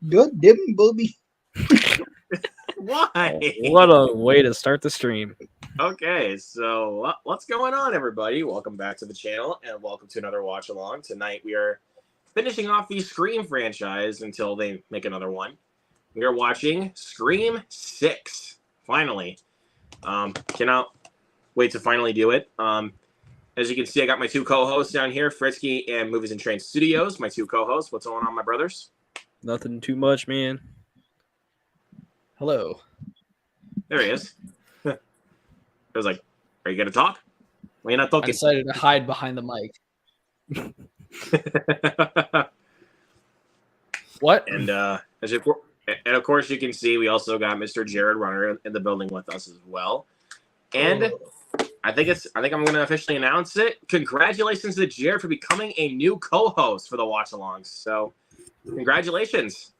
God damn it, Bobby. Why? What a way to start the stream. Okay, so what's going on, everybody? Welcome back to the channel, and welcome to another watch along. Tonight we are finishing off the Scream franchise until they make another one. We are watching Scream 6. Finally, cannot wait to finally do it. As you can see, I got my two co-hosts down here, Fritsky and Movies and Train Studios. My two co-hosts. What's going on, my brothers? Nothing too much, man. Hello. There he is. I was like, "Are you gonna talk? Well, you're not I talking." decided to hide behind the mic. What? And and of course you can see we also got Mr. Jared Runner in the building with us as well. And I think I'm going to officially announce it. Congratulations to Jared for becoming a new co-host for the watch alongs. So, congratulations.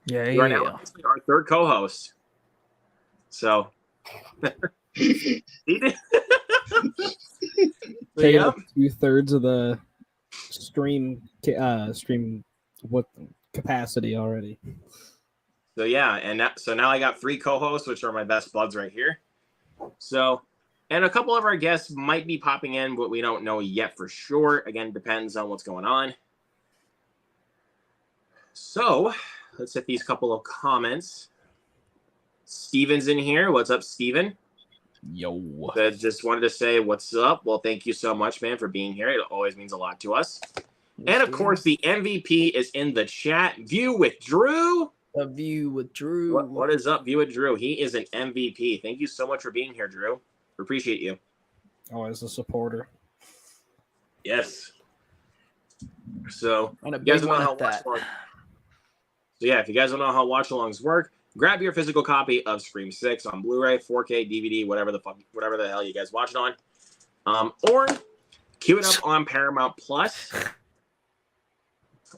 Yeah, You are now officially our third co-host. So, he did. So, Taking yeah. up 2/3 of the stream capacity already. So yeah, and now I got three co-hosts, which are my best buds right here. So, and a couple of our guests might be popping in, but we don't know yet for sure. Again, depends on what's going on. So, let's hit these couple of comments. Steven's in here. What's up, Steven? Yo. Just wanted to say what's up. Well, thank you so much, man, for being here. It always means a lot to us. And of course, the MVP is in the chat. View with Drew. A view with Drew. What is up, View with Drew? He is an MVP. Thank you so much for being here, Drew. We appreciate you. Always a supporter. Yes. So, And a you guys big don't know one how at that. watch-alongs. So yeah, if you guys don't know how watch-alongs work, grab your physical copy of Scream 6 on Blu-ray, 4K, DVD, whatever the hell you guys watch it on, or queue it up on Paramount Plus.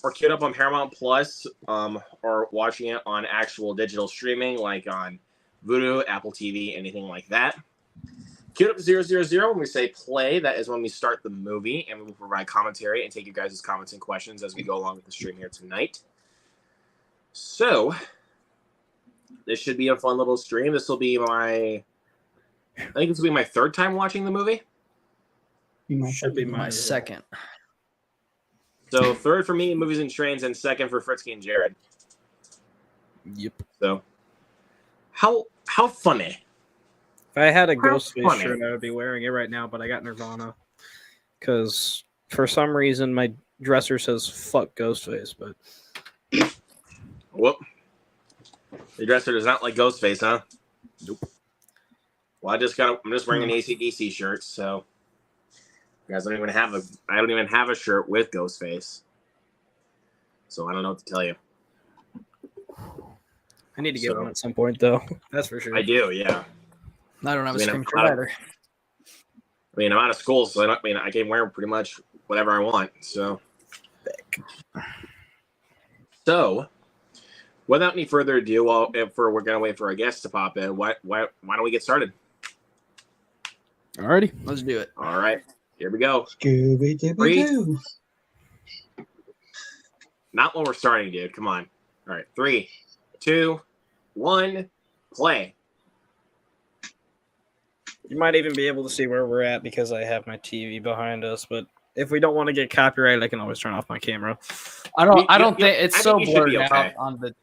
Or queued up on Paramount Plus, or watching it on actual digital streaming, like on Vudu, Apple TV, anything like that. Queued up 000 when we say play. That is when we start the movie, and we will provide commentary and take you guys' comments and questions as we go along with the stream here tonight. So, this should be a fun little stream. This will be I think this will be my third time watching the movie. Should be My second. So, third for me, Movies and Trains, and second for Fritsky and Jared. Yep. So, how funny. If I had a How Ghostface funny. shirt, I would be wearing it right now, but I got Nirvana. Because for some reason, my dresser says fuck Ghostface, but Whoop. Your dresser does not like Ghostface, huh? Nope. Well, I'm just wearing an AC/DC shirt, so you guys I don't even have a shirt with Ghostface. So I don't know what to tell you. I need to get one at some point, though. That's for sure. I do, yeah. I don't have a I mean, Scream I'm shirt either. I mean, I'm out of school, so I can wear pretty much whatever I want. So without any further ado, we're gonna wait for our guests to pop in. Why don't we get started? Alrighty. Let's do it. All right, here we go. Scooby-Dooby-Doo. Not when we're starting, dude. Come on. All right, 3, 2, 1, play. You might even be able to see where we're at because I have my TV behind us, but if we don't want to get copyrighted, I can always turn off my camera. I don't think it's I so think you should be blurred okay. out on the.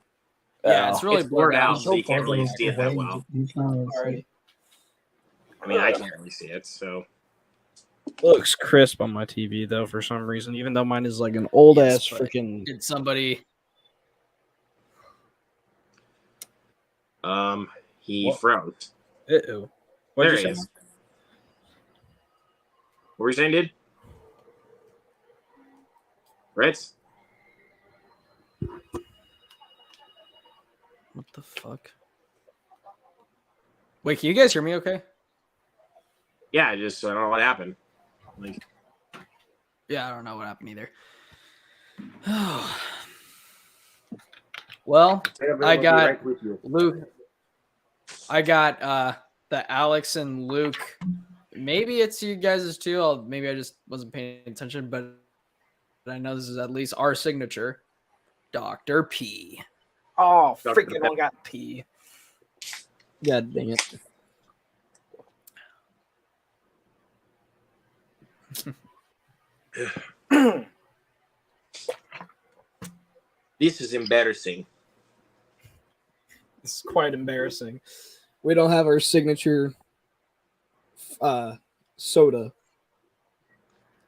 Yeah, it's really It's blurred out, so out. you can't really see it that well. Alright. I mean, I can't really see it, so. Looks crisp on my TV, though, for some reason, even though mine is like an old ass Yes, but freaking. Did somebody? He What? froze. Uh-oh. There What'd he you say? is. What were you saying, dude? Ritz? What the fuck? Wait, can you guys hear me? Okay. Yeah, I don't know what happened. Like, Yeah, I don't know what happened either. Well, I got Luke. I got the Alex and Luke. Maybe it's you guys' too. Maybe I just wasn't paying attention, but I know this is at least our signature. Dr. P. Oh, Dr. freaking one got P. God dang it. This is embarrassing. It's quite embarrassing. We don't have our signature soda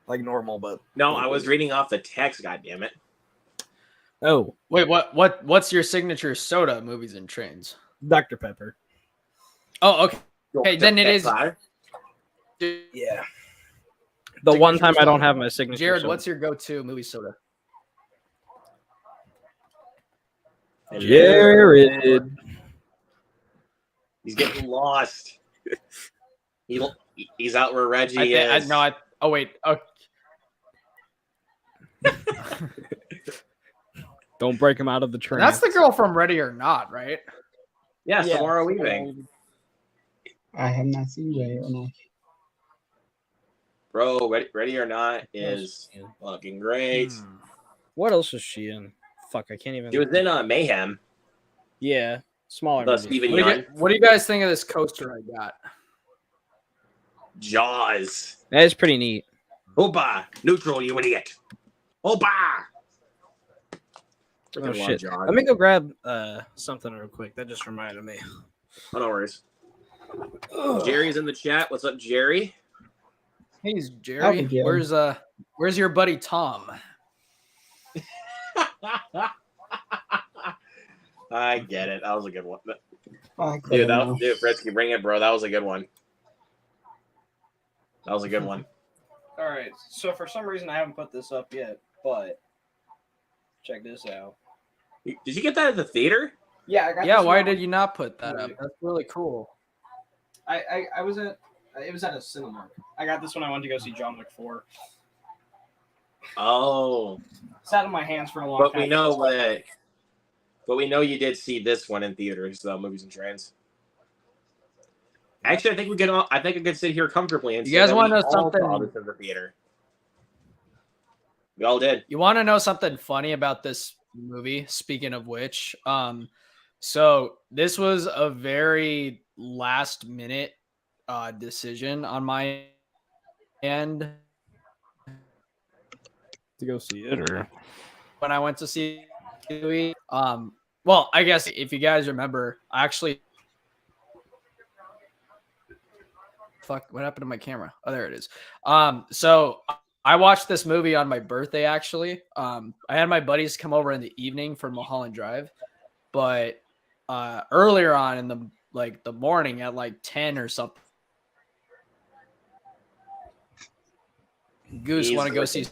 like normal, but No, I was reading off the text. God damn it! oh, Wait, what's your signature soda? Movies and Trains. Dr. Pepper. Oh, okay. Hey, then it is. Yeah. The one time I don't have my signature. Jared, soda. what's your go-to movie soda? Jared? He's getting lost. He's out where Reggie is. Oh wait. Okay. Don't break him out of the train. That's the girl from Ready or Not, right? Yeah, Yeah. Samara Weaving. I have not seen Ray or not. Bro, Ready or Not is fucking great. What else is she in? Fuck, I can't even. She was in Mayhem. Yeah, smaller. The movie. Stephen Young. What do you guys think of this coaster I got? Jaws. That is pretty neat. Opa! Neutral, you idiot. Opa! Oh shit! Let me go grab something real quick. That just reminded me. Oh, no worries. Jerry's in the chat. What's up, Jerry? Hey, Jerry. Where's your buddy Tom? I get it. That was a good one. Dude, Fretsky, bring it, bro. That was a good one. That was a good one. All right. So for some reason I haven't put this up yet, but check this out. Did you get that at the theater? Yeah, I got. Yeah, why did you not put that up? That's really cool. I was at. It was at a cinema. I got this when I went to go see John Wick 4. Oh. Sat in my hands for a long time. But we know you did see this one in theaters, Movies and Trains. Actually, I think I could sit here comfortably and you guys want to know something? In the theater. We all did. You want to know something funny about this movie? Speaking of which, so this was a very last minute decision on my end to go see it, or when I went to see the movie. Well, I guess if you guys remember, I actually. Fuck, what happened to my camera? Oh, there it is. So I watched this movie on my birthday, actually. I had my buddies come over in the evening for Mulholland Drive, but earlier on in the morning at like 10 or something, Goose want to go see.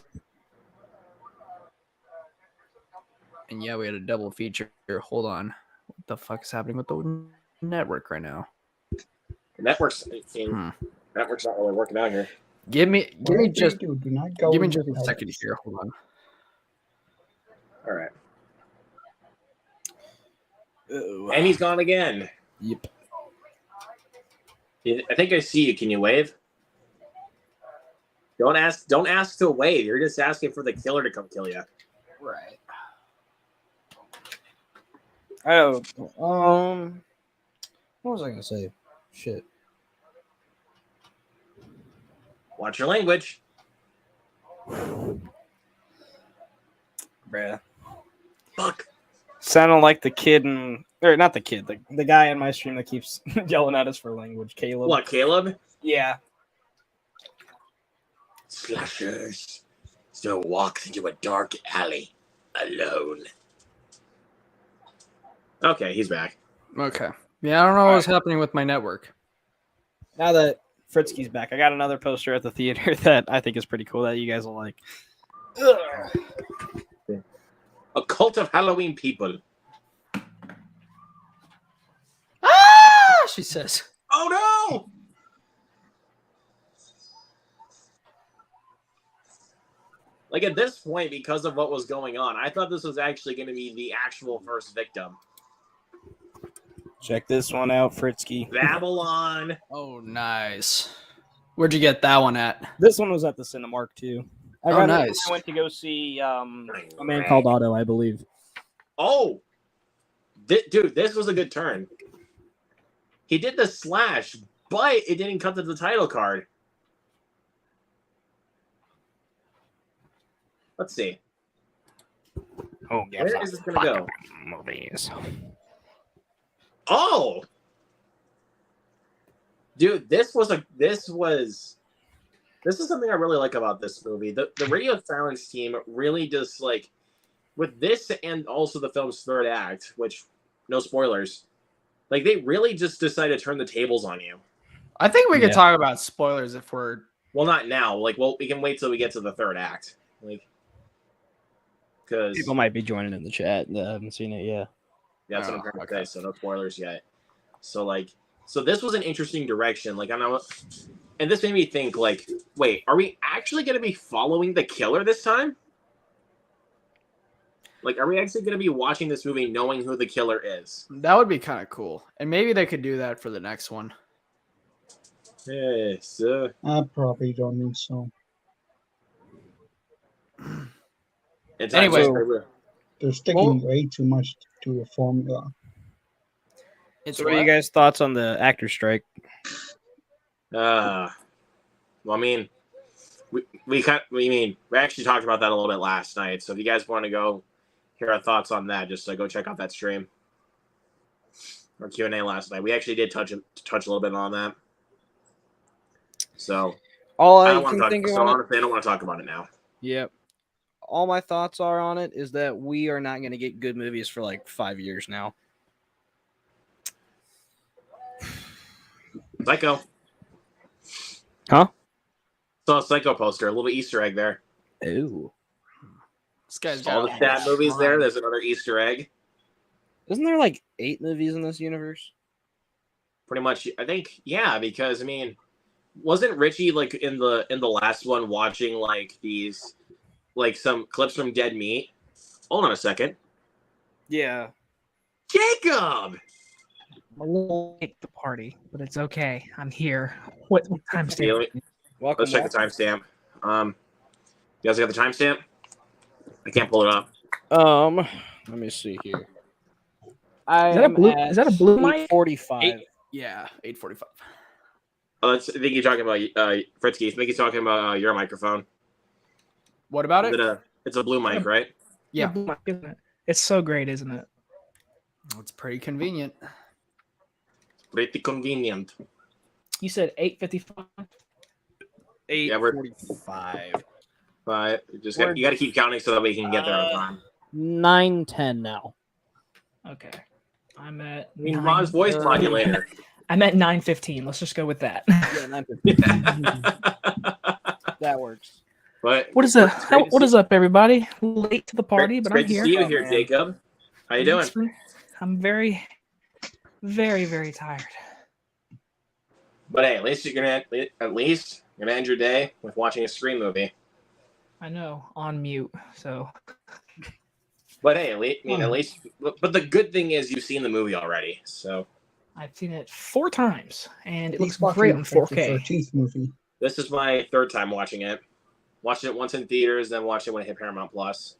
And yeah, we had a double feature. Hold on. What the fuck is happening with the network right now? The network's not really working out here. Give me just a second here. Hold on. All right. And he's gone again. Yep. I think I see you. Can you wave? Don't ask to wave. You're just asking for the killer to come kill you. Right. Oh, what was I gonna say? Shit. Watch your language. Bruh. Fuck. Sounding like the kid or not the kid, the guy in my stream that keeps yelling at us for language. Caleb. What, Caleb? Yeah. Slashers still walks into a dark alley alone. Okay, he's back. Okay. Yeah, I don't know what's happening with my network. Now that Fritzky's back, I got another poster at the theater that I think is pretty cool that you guys will like. Ugh. A cult of Halloween people. Ah, she says. Oh no! Like at this point, because of what was going on, I thought this was actually going to be the actual first victim. Check this one out, Fritzky. Babylon. Oh, nice. Where'd you get that one at? This one was at the Cinemark too. I nice. I went to go see A Man Called Otto, I believe. Oh, dude, this was a good turn. He did the slash, but it didn't cut to the title card. Let's see. Oh, Where is this gonna go? Movies. Oh, dude, this is something I really like about this movie. The Radio Silence team really just like with this and also the film's third act, which no spoilers, like they really just decided to turn the tables on you. I think we could talk about spoilers if we're not now. Like, well, we can wait till we get to the third act. Like, because People might be joining in the chat that haven't seen it yet. that's what I'm trying to say. So no spoilers yet. So this was an interesting direction. Like, I know, and this made me think. Like, wait, are we actually going to be following the killer this time? Like, are we actually going to be watching this movie knowing who the killer is? That would be kind of cool. And maybe they could do that for the next one. Yes. I probably don't think so. Anyway, they're sticking way too much to a formula. So what are you guys' thoughts on the actor strike? Well, I mean, we actually talked about that a little bit last night. So if you guys want to go hear our thoughts on that, just go check out that stream or Q&A last night. We actually did touch a little bit on that. So All I I don't want can to talk. think So about it. honestly, I don't want to talk about it now. Yep. All my thoughts are on it is that we are not going to get good movies for like 5 years now. Psycho. Huh? Saw a Psycho poster, a little Easter egg there. Ooh. This guy's All the stat movies there. There's another Easter egg. Isn't there like 8 movies in this universe? Pretty much, I think. Yeah, because I mean, wasn't Richie like in the last one watching like these like some clips from Dead Meat? Hold on a second. Yeah. Jacob! I'm a little late to the party, but it's okay. I'm here. What time stamp? Welcome. Let's check the timestamp. You guys got the timestamp? I can't pull it up. Let me see here. Is that a blue mic? 45. Yeah, 8:45. I think you're talking about Fritzky. I think he's talking about your microphone. What about it? It's a blue mic, right? Yeah. Blue mic, isn't it? It's so great, isn't it? It's pretty convenient. Pretty convenient. You said 8:55. 8:45. But you got to keep counting so that we can get there on time. 9:10 now. Okay. I'm at. Ron's voice modulator. I'm at 9:15. Let's just go with that. Yeah, 9:15. That works. But What is up? What is up, everybody? Late to the party, but I'm great here. to see you here, Jacob. How you doing? I'm very, very, very tired. But hey, at least you're gonna end your day with watching a Scream movie. I know, on mute. So. But hey, at least. But the good thing is you've seen the movie already, so. I've seen it 4 times, and it He's looks great on watching the 4K. 13th movie. This is my third time watching it. Watched it once in theaters, then watched it when it hit Paramount Plus.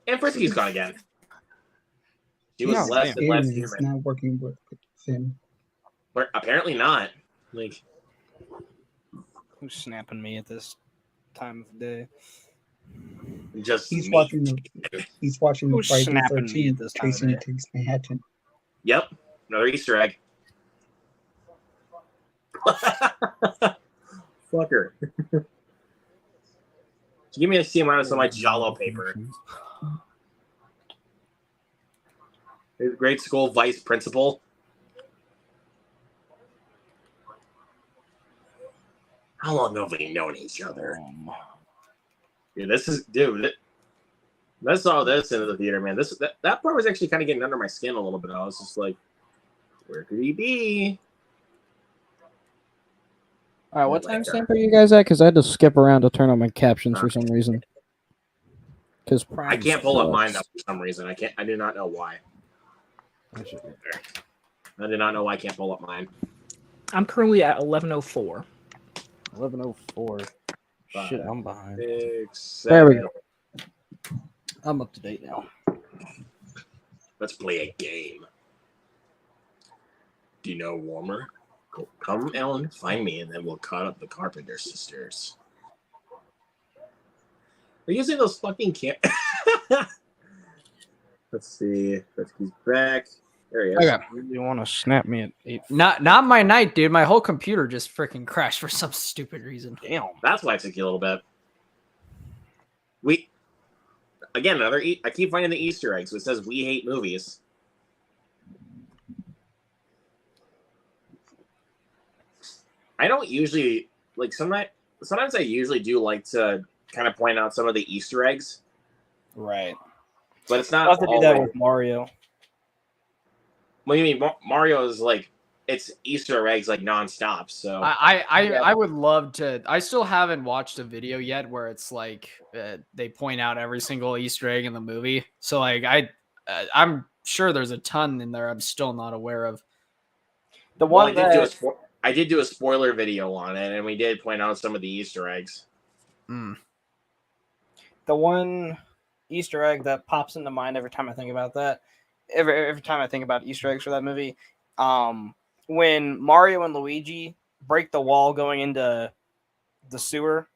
And Frisky's gone again. She was less and less It's human. not working with him. But apparently not. Like, Who's snapping me at this time of day? just He's me. watching the Who's Friday the snapping me at 13th this time of Chasing day? Takes Manhattan. Yep, another Easter egg. Fucker. Give me a C- on my Jalo paper. Grade school vice principal. How long have we known each other? Dude, I saw this into the theater, man. That part was actually kind of getting under my skin a little bit. I was just like, where could he be? All right, what timestamp are you guys at? Because I had to skip around to turn on my captions for some reason. Because I can't pull up mine though for some reason. I do not know why. I do not know why I can't pull up mine. I'm currently at 11:04. 11:04. Shit, I'm behind. 6, 7. There we go. I'm up to date now. Let's play a game. Do you know warmer? Come, Ellen, find me, and then we'll cut up the Carpenter sisters. Are you using those fucking Let's see. He's back. There he is. Okay. You want to snap me at 8? Not my night, dude. My whole computer just freaking crashed for some stupid reason. Damn. That's why it took you a little bit. Again, I keep finding the Easter eggs. So it says we hate movies. I don't usually like sometimes I usually do like to kind of point out some of the Easter eggs. Right. But it's not I'll have to do that always. with Mario. What do you mean? Mario is like it's Easter eggs like nonstop. So I would love to. I still haven't watched a video yet where it's like they point out every single Easter egg in the movie. So like I'm sure there's a ton in there I'm still not aware of. The one I did do a spoiler video on it, and we did point out some of the Easter eggs. The one Easter egg that pops into mind every time I think about that, every time I think about Easter eggs for that movie, when Mario and Luigi break the wall going into the sewer,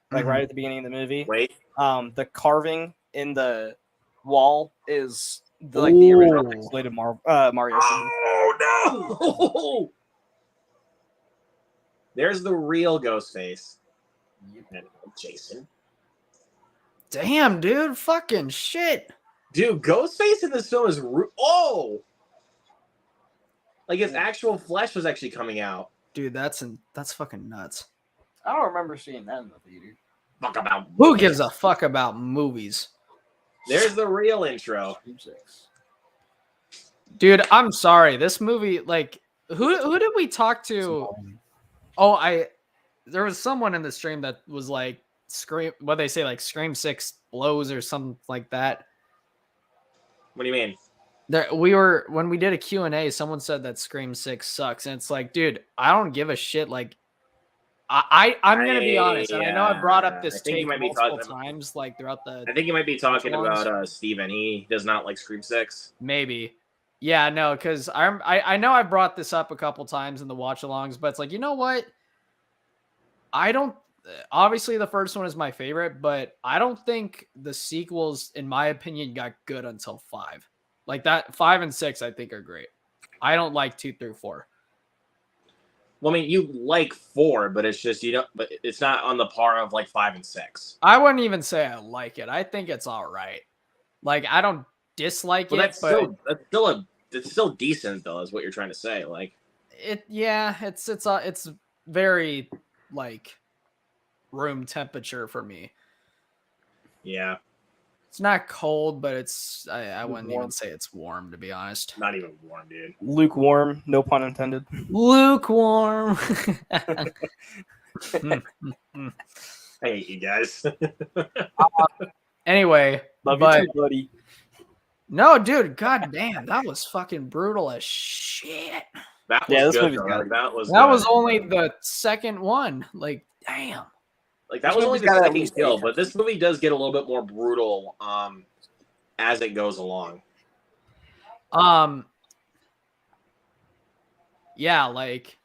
like right at the beginning of the movie. Wait. The carving in the wall is the original pixelated Mario. Oh no! There's the real Ghostface. Jason. Damn, dude, fucking shit. Dude, Ghostface in this film is like his actual flesh was actually coming out. Dude, that's fucking nuts. I don't remember seeing that in the theater. Fuck about Who gives a fuck about movies? There's the real intro. Dude, I'm sorry. This movie, like, who did we talk to? Oh, there was someone in the stream that was like Scream. What they say, like Scream 6 blows or something like that. What do you mean? When we did a Q&A, someone said that Scream 6 sucks, and it's like, dude, I don't give a shit. Like, I'm gonna be honest, and I know I brought up this take multiple times, like throughout the. I think you might be talking about Steven. He does not like Scream 6. Maybe. Yeah, no, because I know I brought this up a couple times in the watch-alongs, but it's like, you know what? I don't. Obviously, the first one is my favorite, but I don't think the sequels, in my opinion, got good until 5. Like that, 5 and 6, I think are great. I don't like 2 through 4. Well, I mean, you like 4, but it's just but it's not on the par of like 5 and 6. I wouldn't even say I like it. I think it's all right. Like, I don't dislike it, but it's still decent though, is what you're trying to say. Like it's very like room temperature for me. Yeah. It's not cold, but I wouldn't even say it's warm, to be honest. Not even warm, dude. Lukewarm, no pun intended. Lukewarm. I hate you guys. Anyway, Love you too, buddy. No, dude, goddamn, that was fucking brutal as shit. That was good. Good. That was only the second one. Like, damn. Like that was only the second kill, but this movie does get a little bit more brutal as it goes along. Yeah, like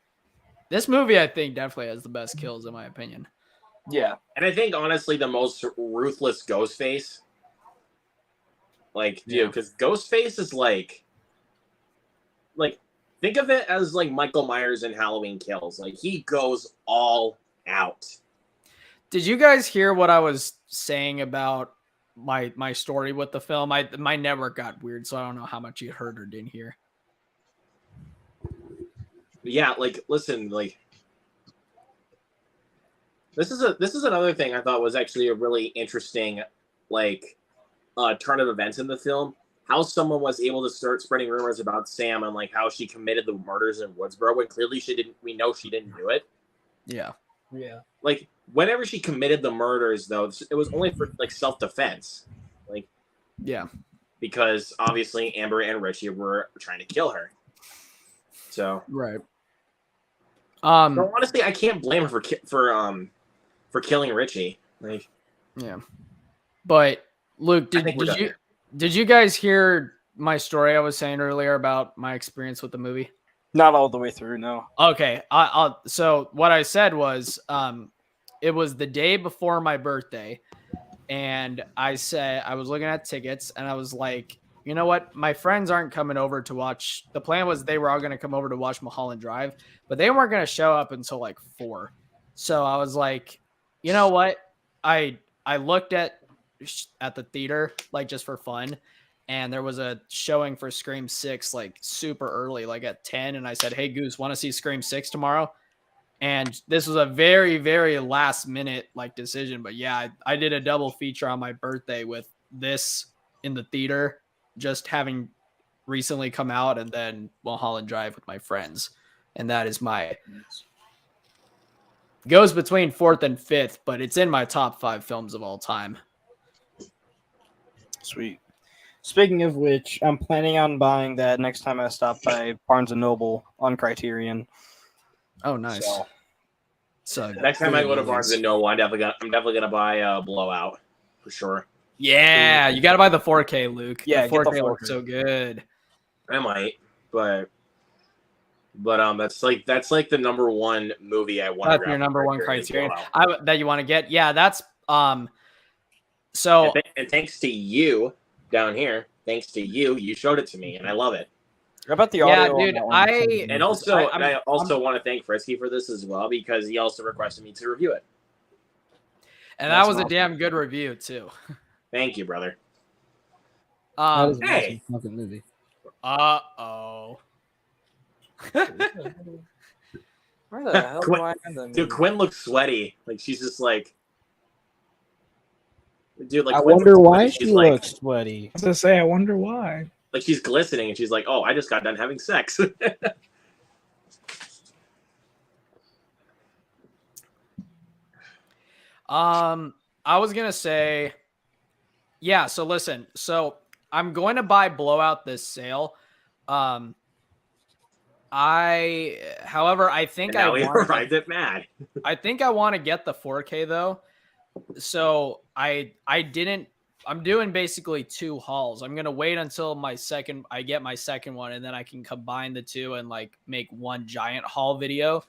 this movie I think definitely has the best kills in my opinion. Yeah. And I think honestly the most ruthless Ghostface. Like, dude, because Ghostface is like think of it as like Michael Myers in Halloween Kills. Like he goes all out. Did you guys hear what I was saying about my story with the film? My network got weird, so I don't know how much you heard or didn't hear. Yeah, like listen, like this is another thing I thought was actually a really interesting like turn of events in the film. How someone was able to start spreading rumors about Sam and like how she committed the murders in Woodsboro when clearly we know she didn't do it. Yeah. Yeah. Like whenever she committed the murders though, it was only for like self-defense. Like yeah. Because obviously Amber and Richie were trying to kill her. So right. So honestly, I can't blame her for killing Richie. Like yeah. But Luke, did you guys hear my story I was saying earlier about my experience with the movie? Not all the way through, no. Okay. So what I said was, it was the day before my birthday, and I said I was looking at tickets, and I was like, you know what? My friends aren't coming over to watch. The plan was they were all going to come over to watch Mulholland Drive, but they weren't going to show up until like 4. So I was like, you know what? I looked at the theater, like, just for fun, and there was a showing for Scream 6 like super early, like at 10, and I said, hey Goose, want to see Scream 6 tomorrow? And this was a very, very last minute like decision, but yeah, I did a double feature on my birthday with this in the theater, just having recently come out, and then Mulholland Drive with my friends. And that is my goes between 4th and 5th, but it's in my top 5 films of all time. Sweet. Speaking of which, I'm planning on buying that next time I stop by Barnes & Noble on Criterion. Oh, nice. So Next time I go to Barnes and Noble, I'm definitely gonna buy Blowout for sure. Yeah, you gotta buy the 4K, Luke. Yeah, the get the 4K looks 4K. so good. I might, but that's like the number one movie I want. That's your number one Criterion that you want to get. Yeah, that's So and thanks to you down here, you showed it to me, and I love it. How about the audio? Yeah, dude. I also want to thank Frisky for this as well, because he also requested me to review it. And that was a damn good review too. Thank you, brother. That is an Hey. awesome fucking movie. Uh-oh. Where the hell do I have them? Dude, Quinn looks sweaty. Like, she's just like, dude. Like, I Quinn wonder looks why sweaty. she She's like, looks sweaty. I was gonna say, I wonder why. like she's glistening, and she's like, "Oh, I just got done having sex." I was gonna say, yeah. So listen, so I'm going to buy Blowout this sale. However, I think and now we arrived at Mad. I think I want to get the 4K though. So I'm doing basically 2 hauls. I'm gonna wait until I get my second one, and then I can combine the 2 and like make one giant haul video.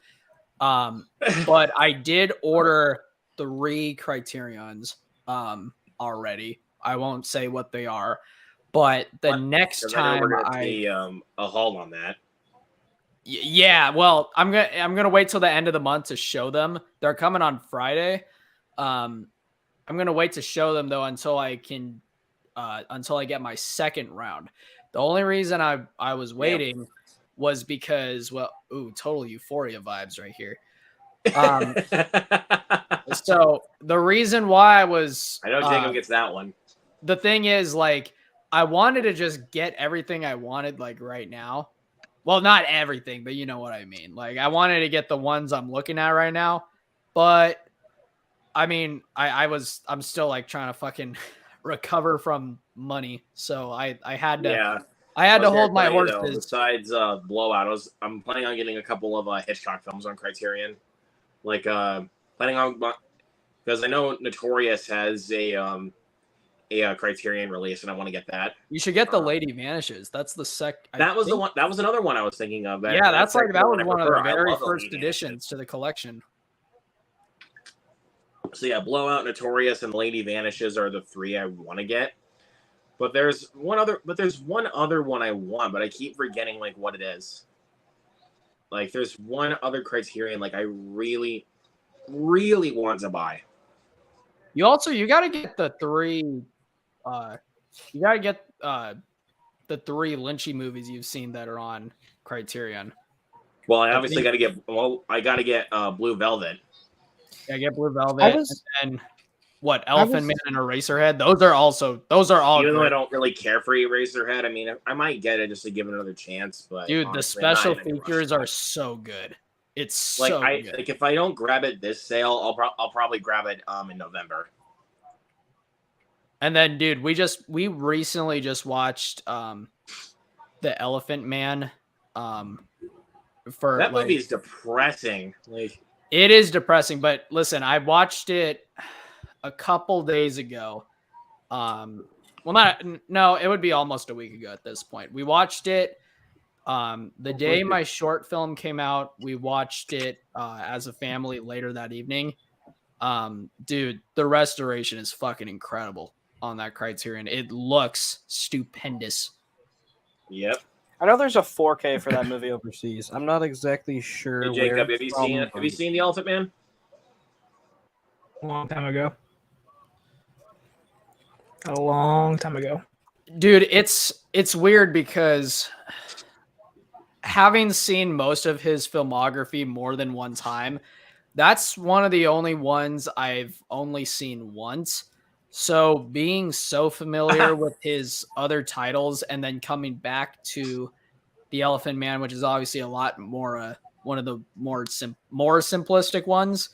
But I did order 3 Criterions already. I won't say what they are, but the next time a haul on that. Yeah, well, I'm gonna wait till the end of the month to show them. They're coming on Friday. I'm gonna wait to show them though until I get my second round. The only reason I was waiting was because, well, total Euphoria vibes right here. So the reason why I know Jacob gets that one. The thing is, like, I wanted to just get everything I wanted like right now. Well, not everything, but you know what I mean. Like, I wanted to get the ones I'm looking at right now, but I mean, I'm still like trying to fucking recover from money, so I had to. Yeah. I had to hold my horses. Besides Blowout, I'm planning on getting a couple of Hitchcock films on Criterion. Like planning on, because I know Notorious has a Criterion release, and I want to get that. You should get The Lady Vanishes. That's the That was the one. That was another one I was thinking of. That was one of the very first additions to the collection. So yeah, Blowout, Notorious, and Lady Vanishes are the 3 I want to get. But there's one other one I want, but I keep forgetting like what it is. Like, there's one other Criterion like I really, really want to buy. You gotta get the 3. You gotta get the 3 Lynchy movies you've seen that are on Criterion. Well, I obviously got to get. Well, I got to get Blue Velvet. Yeah, get Blue Velvet, and what, Elephant Man and Eraserhead. Those are all. Even though I don't really care for Eraserhead, I mean, I might get it just to give it another chance. But dude, honestly, the special features are so good. It's like so good. Like if I don't grab it this sale, I'll probably grab it in November. And then, dude, we recently just watched The Elephant Man. For that movie is depressing. Like, it is depressing, but listen, I watched it a couple days ago. Well, no, it would be almost a week ago at this point. We watched it the day my short film came out. We watched it as a family later that evening. Dude, the restoration is fucking incredible on that Criterion. It looks stupendous. Yep. I know there's a 4K for that movie overseas. I'm not exactly sure. Hey, Jacob, where have you seen it? Have you seen The Elephant Man? A long time ago. A long time ago. Dude, it's weird because having seen most of his filmography more than one time, that's one of the only ones I've only seen once. So being so familiar with his other titles and then coming back to The Elephant Man, which is obviously a lot more one of the more simplistic ones,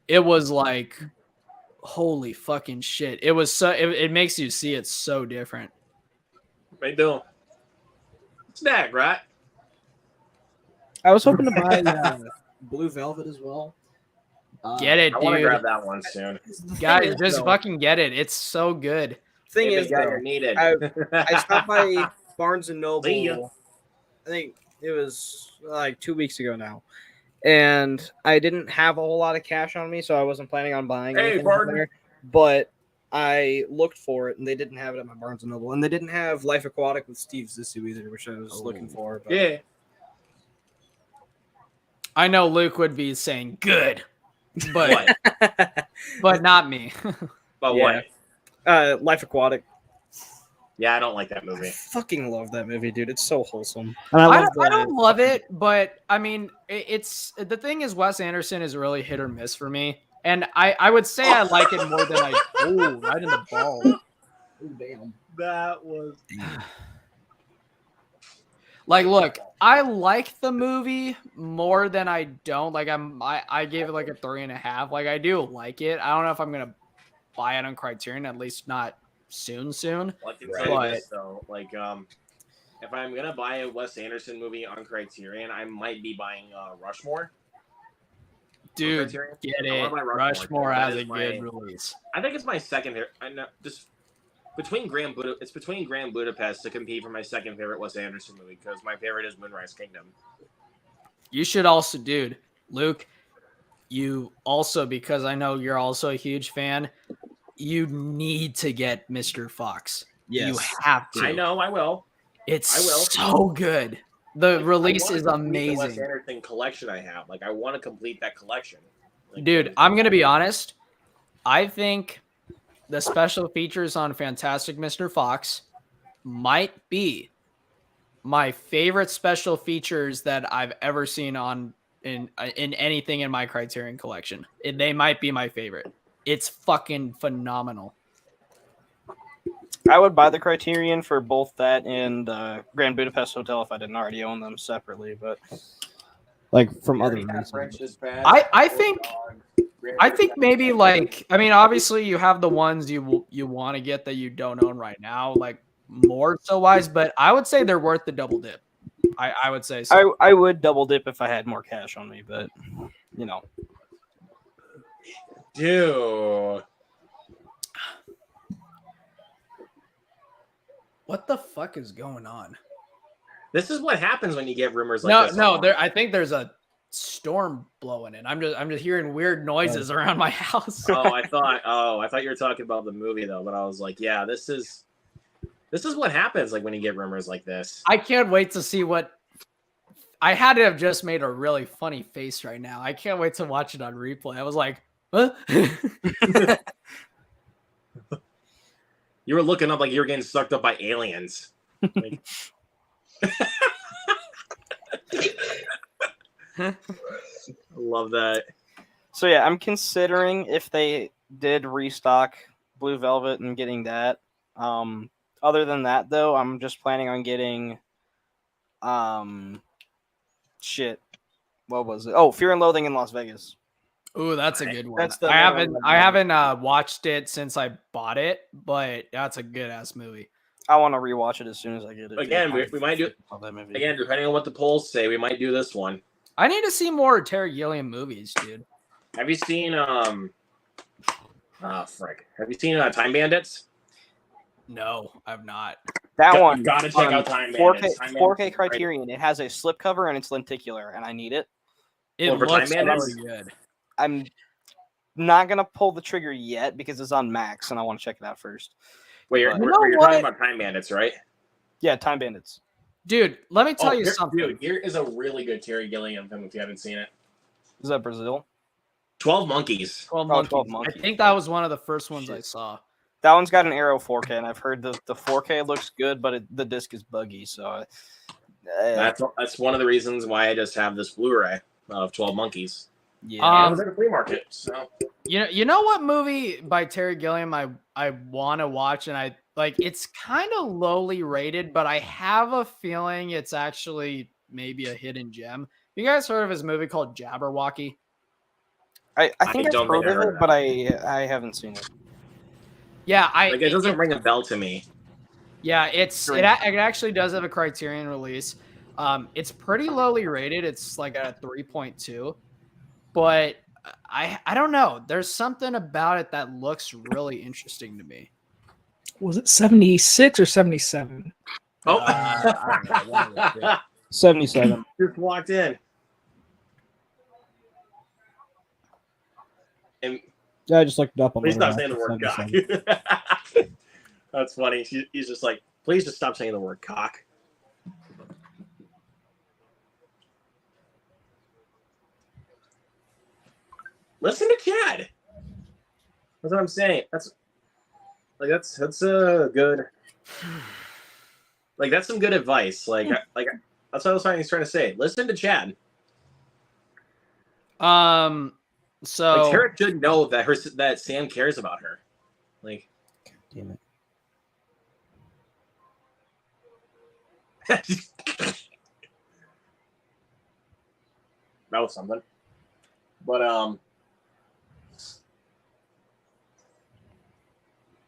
it was like, holy fucking shit. It was so it makes you see it so different. What you doing? Snack, right? I was hoping to buy Blue Velvet as well. Get it, I want to dude. grab that one soon. Guys, just fucking get it. It's so good. Thing Hey, is, big guy, though, you're needed. I stopped by Barnes and Noble. See ya. I think it was like 2 weeks ago now, and I didn't have a whole lot of cash on me, so I wasn't planning on buying Hey, anything from Barton. there. But I looked for it, and they didn't have it at my Barnes and Noble, and they didn't have Life Aquatic with Steve Zissou either, which I was looking for. But Yeah. I know Luke would be saying good, but What? but not me. But Yeah. what? Life Aquatic. Yeah, I don't like that I movie. fucking love that movie, dude. It's so wholesome. And I I love don't love it, but I mean, it's the thing is Wes Anderson is really hit or miss for me, and I would say I like it more than I. Oh, right in the ball. Ooh, damn. That was. Like, look, I like the movie more than I don't. Like, I gave it like a 3.5. Like, I do like it. I don't know if I'm gonna buy it on Criterion, at least not soon. Well, I can tell you this though, like, if I'm gonna buy a Wes Anderson movie on Criterion, I might be buying Rushmore. Dude, Criterion? get I wanna it. buy Rushmore That has is a my- good release. I think it's my second favorite. I know, just between it's between Grand Budapest to compete for my second favorite Wes Anderson movie, because my favorite is Moonrise Kingdom. You should also, dude, Luke, you also, because I know you're also a huge fan, you need to get Mr. Fox. Yes. You have to. I know, I will. It's I will. so good. The release I is wanna complete the Wes amazing. Anderson collection I have. Like, I want to complete that collection. Like, Dude, I'm going to be honest. I think the special features on Fantastic Mr. Fox might be my favorite special features that I've ever seen in anything in my Criterion collection. They might be my favorite. It's fucking phenomenal. I would buy the Criterion for both that and Grand Budapest Hotel if I didn't already own them separately, but like from other reasons. I think maybe like, I mean, obviously you have the ones you want to get that you don't own right now, like more so wise, but I would say they're worth the double dip. I would say so. I would double dip if I had more cash on me, but you know. Dude. What the fuck is going on? This is what happens when you get rumors like this. No, I think there's a storm blowing in. I'm just hearing weird noises around my house. I thought you were talking about the movie though, but I was like, yeah, this is what happens like when you get rumors like this. I can't wait to see what. I had to have just made a really funny face right now. I can't wait to watch it on replay. I was like, huh? You were looking up like you were getting sucked up by aliens. Like... Love that. So yeah, I'm considering if they did restock Blue Velvet and getting that. Other than that, though, I'm just planning on getting, shit. What was it? Oh, Fear and Loathing in Las Vegas. Ooh, that's a good one. That's the I haven't watched it since I bought it, but that's a good ass movie. I want to rewatch it as soon as I get it. Again, we might do. Love that movie. Again, depending on what the polls say, we might do this one. I need to see more Terry Gilliam movies, dude. Have you seen Have you seen Time Bandits? No, I've not. That one. You gotta check out Time 4K, Bandits. Time 4K Bandits is great. Criterion. It has a slipcover and it's lenticular, and I need it. It Well, for Time looks Bandits? really good. I'm not gonna pull the trigger yet because it's on Max, and I want to check it out first. Wait, you're, But- You know you're what? talking about Time Bandits, right? Yeah, Time Bandits. Dude, let me tell you here- something. Dude, here is a really good Terry Gilliam film if you haven't seen it. Is that Brazil? 12 Monkeys. 12 Oh, monkeys. 12 I Monkeys. think that was one of the first ones I Shit. saw. That one's got an Arrow 4K, and I've heard the 4K looks good, but the disc is buggy. So That's one of the reasons why I just have this Blu-ray of 12 Monkeys. yeah. It was at a flea market, so You know what movie by Terry Gilliam I want to watch, and I like it's kind of lowly rated, but I have a feeling it's actually maybe a hidden gem. You guys heard of his movie called Jabberwocky? I think I I've don't think heard I of heard it, of but I haven't seen it. Yeah, like it doesn't ring a bell to me. Yeah, it Green. actually does have a Criterion release. It's pretty lowly rated. It's like a 3.2, but I don't know. There's something about it that looks really interesting to me. Was it 76 or 77? Oh, I don't know, one of the two. 77. just walked in. And Yeah, I just looked it up on please stop Letterboxd, saying the word it's cock. 77. That's funny. He's just like, please just stop saying the word cock. Listen to Chad. That's what I'm saying. That's a good. Like that's some good advice. Like that's what I was trying to say. Listen to Chad. So Like Tara should know that Sam cares about her. Like, Damn it. that was something. But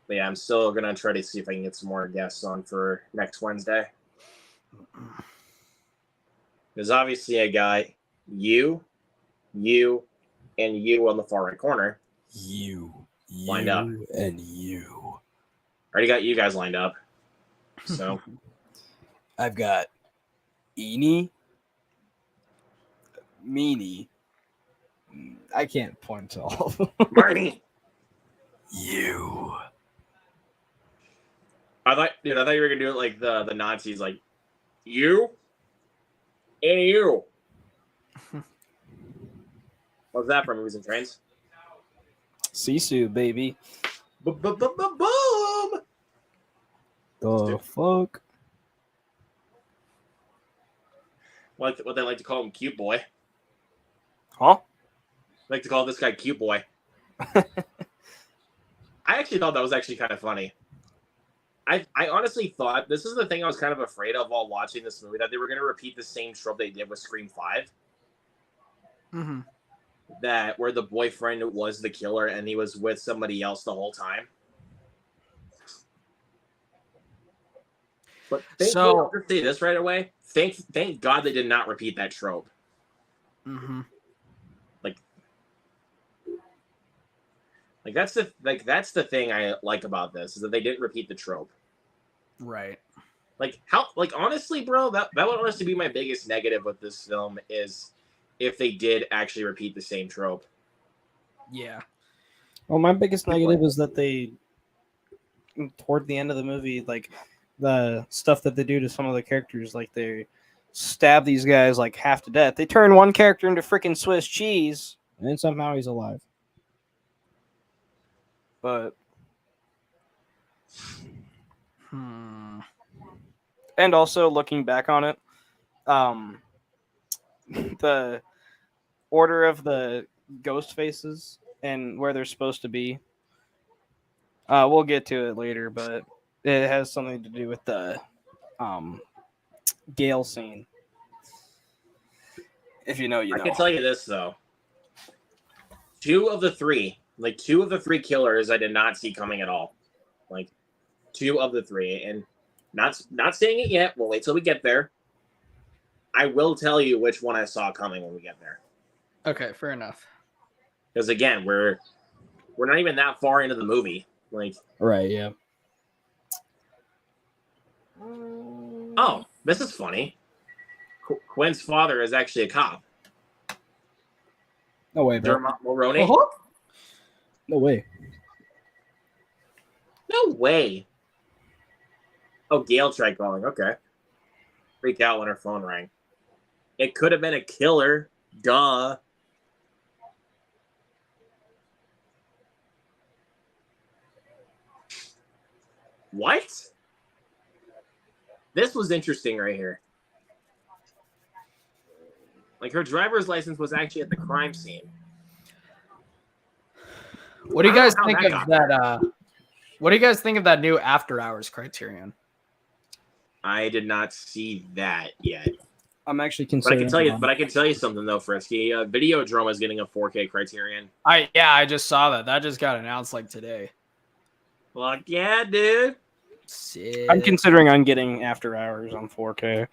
yeah, I'm still gonna try to see if I can get some more guests on for next Wednesday. Because obviously I got you, and you on the far right corner. You Lined up. and you. Already got you guys lined up. So I've got Eenie, Meanie. I can't point to all of them. Marty. You. I thought you were gonna do it like the Nazis, like you and you. What's that from? Movies and Trains? Sisu, baby. Boom! The fuck? What they like to call him, cute boy. Huh? Like to call this guy cute boy. I actually thought that was actually kind of funny. I honestly thought this is the thing I was kind of afraid of while watching this movie, that they were going to repeat the same trope they did with Scream 5. Mhm. That where the boyfriend was the killer and he was with somebody else the whole time. But I'll just say this right away. Thank God they did not repeat that trope. Mm-hmm. Like that's the thing I like about this, is that they didn't repeat the trope. Right. Like honestly, bro, that would honestly be my biggest negative with this film, is if they did actually repeat the same trope. Yeah. Well, my biggest negative is that they, toward the end of the movie, like the stuff that they do to some of the characters, like they stab these guys like half to death. They turn one character into freaking Swiss cheese, and somehow he's alive. But And also looking back on it, the order of the ghost faces and where they're supposed to be. We'll get to it later, but it has something to do with the Gale scene. If you know, you know. I can tell you this though. Two of the three killers I did not see coming at all. Like 2 of the 3, and not saying it yet. We'll wait till we get there. I will tell you which one I saw coming when we get there. Okay, fair enough. Because again, we're not even that far into the movie. Like, right, yeah. Oh, this is funny. Quinn's father is actually a cop. No way, bro. Dermot Mulroney. No way. No way. Oh, Gale tried calling. Okay. Freaked out when her phone rang. It could have been a killer. Duh. What? This was interesting right here. Like, her driver's license was actually at the crime scene. What do you guys think of got that? What do you guys think of that new After Hours Criterion? I did not see that yet. I'm actually But I considering. can tell you something though, Frisky. Videodrome is getting a 4K Criterion. I just saw that. That just got announced like today. Well, yeah, dude. Sick. I'm considering on getting After Hours on 4K.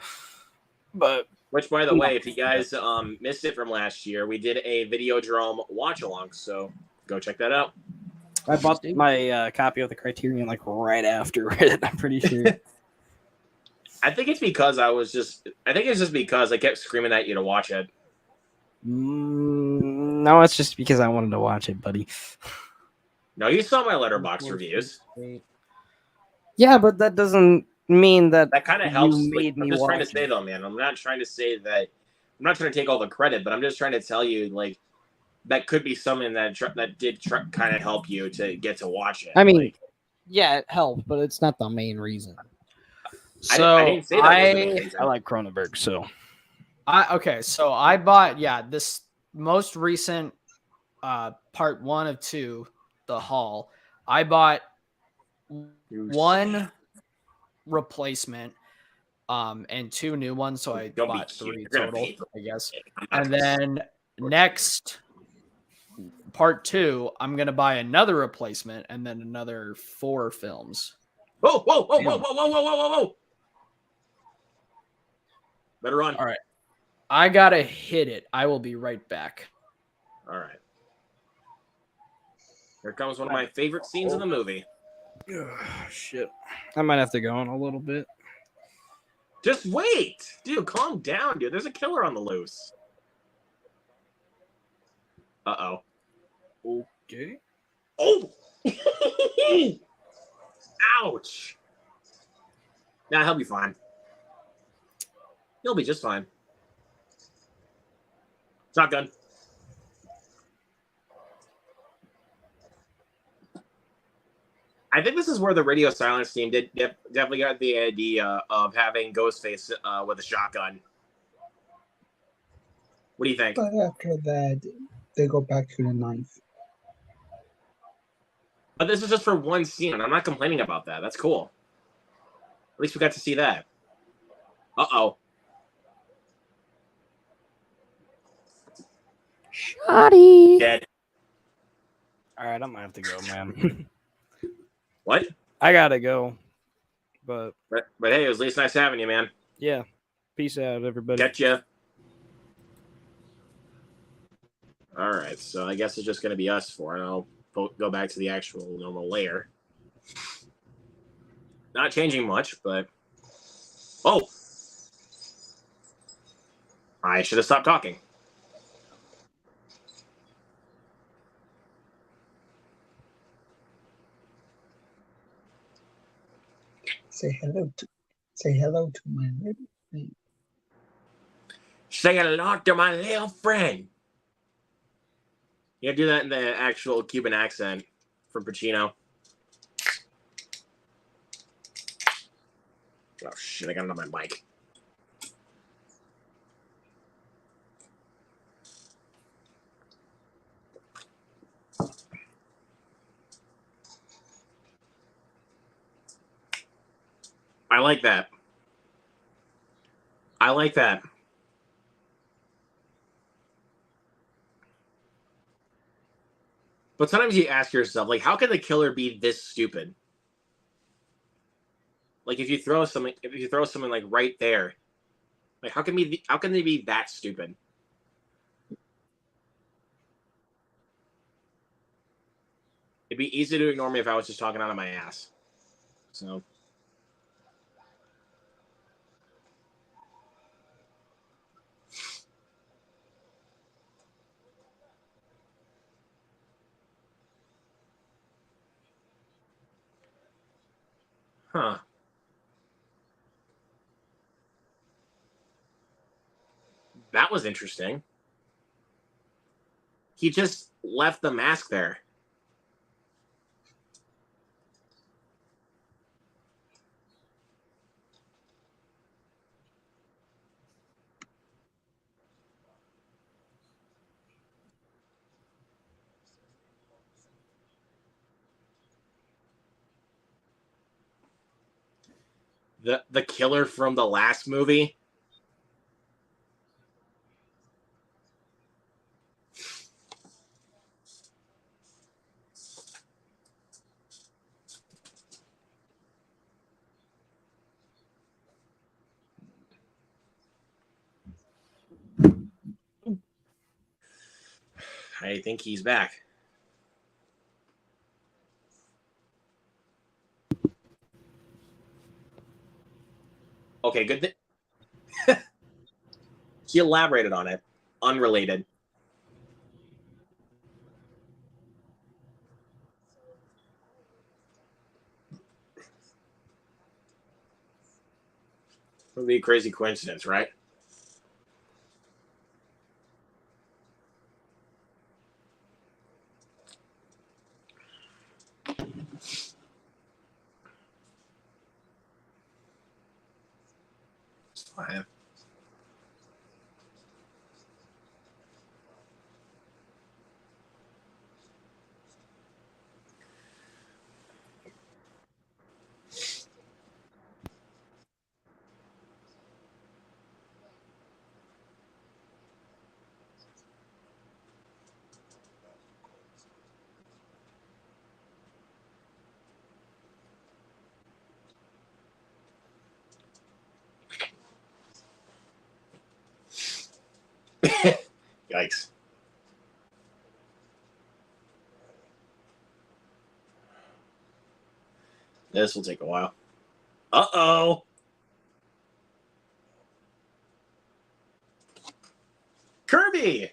But Which, by the way, if you guys missed it from last year, we did a Videodrome watch along, so go check that out. I bought my copy of the Criterion like right after it. I'm pretty sure. I think it's because because I kept screaming at you to watch it. No, it's just because I wanted to watch it, buddy. No, you saw my Letterboxd reviews. Yeah, but that doesn't mean that That kind of helps. Like, me I'm just trying to watch say it. though, man. I'm not trying to say that. I'm not trying to take all the credit, but I'm just trying to tell you, like, that could be something that did kind of help you to get to watch it. I mean, like, yeah, it helped, but it's not the main reason. So I didn't say that was the main reason. I like Cronenberg, so So I bought this most recent part 1 of 2, the haul. I bought one replacement and 2 new ones, so I Don't be bought cute. 3 You're gonna total, pay for I guess. I'm not And gonna- then next part 2, I'm gonna buy another replacement and then another 4 films. Whoa, whoa, whoa, whoa, whoa, whoa, whoa, whoa, whoa! Better run. All right. I gotta hit it. I will be right back. All right. Here comes one of my favorite scenes in the movie. shit. I might have to go in a little bit. Just wait, dude. Calm down, dude. There's a killer on the loose. Okay. Oh! Ouch! Nah, he'll be fine. He'll be just fine. Shotgun. I think this is where the radio silence team definitely got the idea of having Ghostface with a shotgun. What do you think? But after that, they go back to the knife. But this is just for one scene, and I'm not complaining about that. That's cool. At least we got to see that. Uh-oh. Shoddy. Dead. All right, I might have to go, man. What? I gotta go. But hey, it was at least nice having you, man. yeah, peace out, everybody. Get ya. All right, so I guess it's just going to be us four, and I'll go back to the actual normal layer. Not changing much, but... Oh! I should have stopped talking. Say hello to my little friend. Say hello to my little friend. You gotta do that in the actual Cuban accent from Pacino. Oh shit, I got it on my mic. I like that. I like that. But sometimes you ask yourself, like, how can the killer be this stupid? Like, if you throw something like right there, like, how can they be that stupid? It'd be easy to ignore me if I was just talking out of my ass. So, Huh. That was interesting. He just left the mask there. The killer from the last movie. I think he's back. Okay, good. He elaborated on it. Unrelated. It would be a crazy coincidence, right? It's fine. Yikes. This will take a while. Uh-oh. Kirby!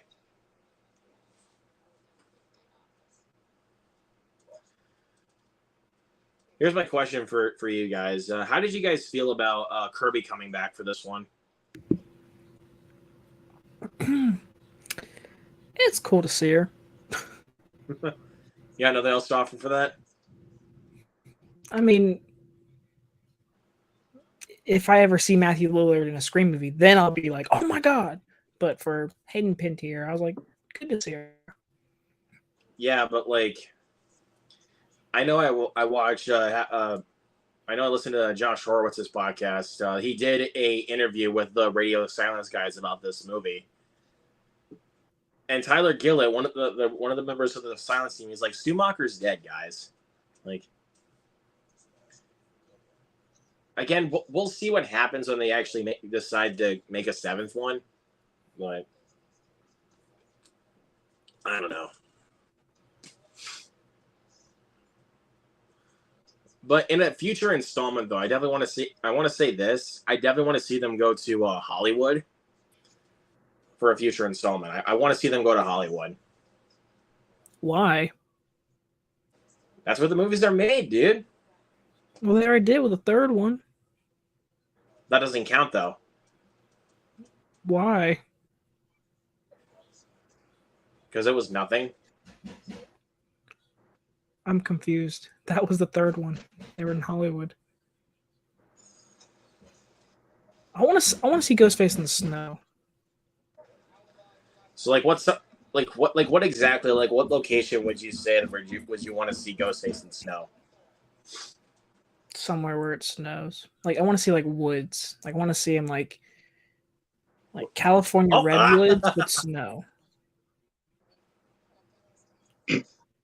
Here's my question for you guys. How did you guys feel about Kirby coming back for this one? It's cool to see her. Yeah, nothing else to offer for that? I mean, if I ever see Matthew Lillard in a Scream movie, then I'll be like, oh my God. But for Hayden Panettiere, I was like, good to see her. Yeah, but like, I know I watched. I know I listened to Josh Horowitz's podcast. He did a interview with the Radio Silence guys about this movie, and Tyler Gillett, one of the members of the Silence team, he's like, Stumacher's dead, guys. Like, again, we'll see what happens when they actually decide to make a seventh one, but I don't know. But in a future installment, though, I definitely want to see. I want to say this. I definitely want to see them go to Hollywood for a future installment. I want to see them go to Hollywood. Why? That's where the movies are made, dude. Well, they already did with the third one. That doesn't count, though. Why? Because it was nothing. I'm confused. That was the third one. They were in Hollywood. I want to see Ghostface in the snow. So, like, what exactly, like, what location would you say would you want to see Ghostface in snow? Somewhere where it snows. Like, I want to see like woods. Like, I want to see him like California redwoods with snow.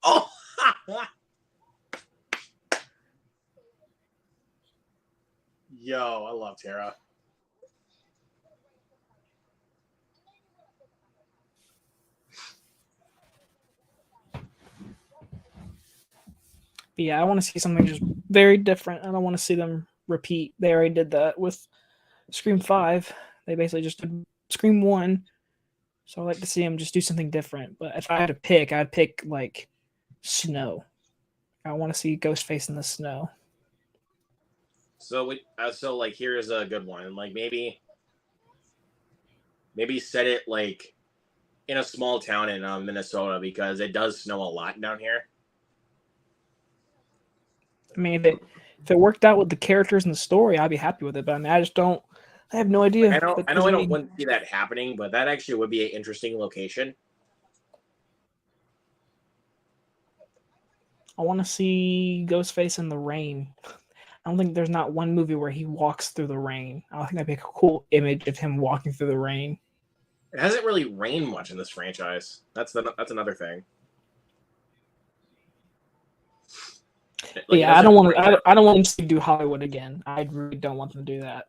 Oh. Yo, I love Tara. But yeah, I want to see something just very different. I don't want to see them repeat. They already did that with Scream 5. They basically just did Scream 1. So I'd like to see them just do something different. But if I had to pick, I'd pick like snow. I want to see Ghostface in the snow. So like here's a good one. Like maybe set it like in a small town in Minnesota because it does snow a lot down here. I mean, if it worked out with the characters and the story, I'd be happy with it. But I mean, I just don't. I have no idea. I don't wouldn't see that happening, but that actually would be an interesting location. I want to see Ghostface in the rain. I don't think there's not one movie where he walks through the rain. I think that'd be a cool image of him walking through the rain. It hasn't really rained much in this franchise. That's another thing. Like, yeah, I don't want to. I don't want them to do Hollywood again. I really don't want them to do that.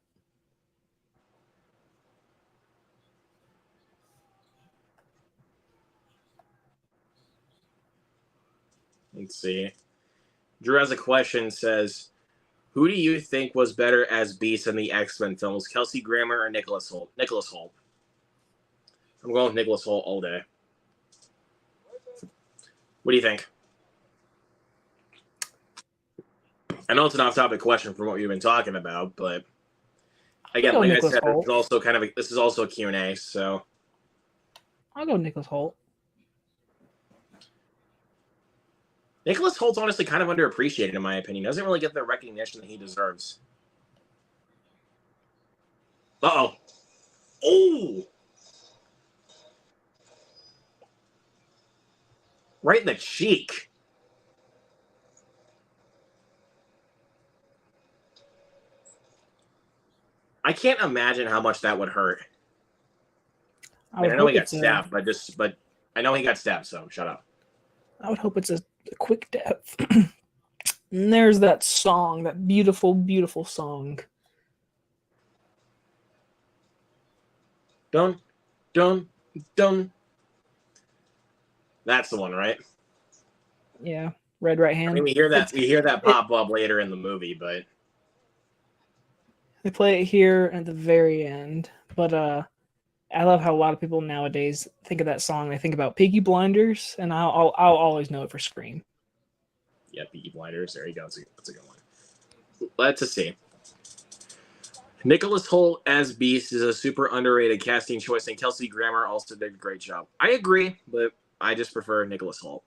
Let's see. Drew has a question. Says, "Who do you think was better as Beast in the X-Men films, Kelsey Grammer or Nicholas Hoult?" Nicholas Hoult. I'm going with Nicholas Hoult all day. What do you think? I know it's an off-topic question from what we've been talking about, but again, like I said, this is also a Q&A, so I'll go Nicholas Hoult. Nicholas Holt's honestly kind of underappreciated in my opinion. Doesn't really get the recognition that he deserves. Uh-oh. Oh! Right in the cheek. I can't imagine how much that would hurt. I know he got stabbed, but I know he got stabbed, so shut up. I would hope it's a quick death. And there's that song, that beautiful, beautiful song. Dun, dun, dun. That's the one, right? Yeah, Red Right Hand. I mean, we hear that pop up later in the movie, but they play it here at the very end. But I love how a lot of people nowadays think of that song. They think about Peaky Blinders, and I'll always know it for Scream. Yeah, Peaky Blinders. There you go. That's a good one. Let's see. Nicholas Hoult as Beast is a super underrated casting choice, and Kelsey Grammer also did a great job. I agree, but I just prefer Nicholas Hoult.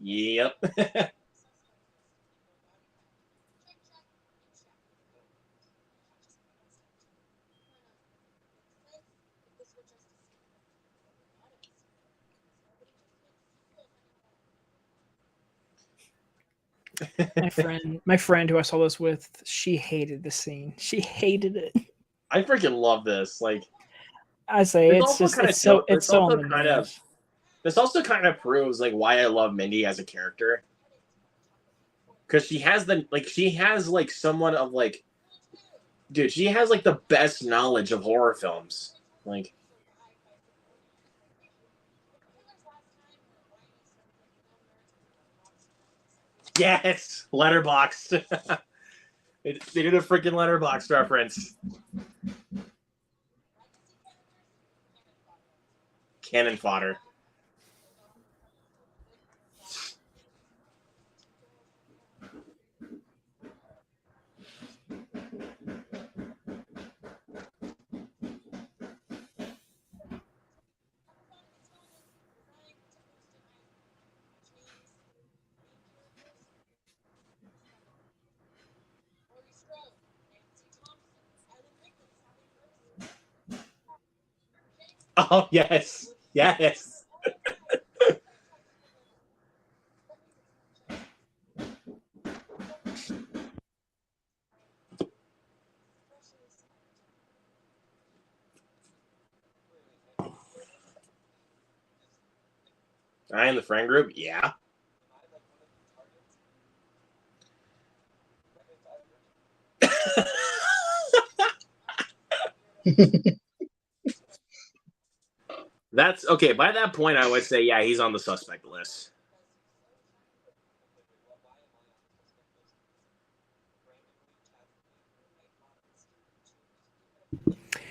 Yep. My friend who I saw this with, she hated the scene. She hated it. I freaking love this. Like, I say this also kind of proves like why I love Mindy as a character, because she has somewhat of like, dude, she has like the best knowledge of horror films. Like, yes, Letterboxd. They did a freaking Letterboxd reference. Cannon fodder. Oh, yes. Yes. I in the friend group? Yeah. That's okay. By that point, I would say, yeah, he's on the suspect list.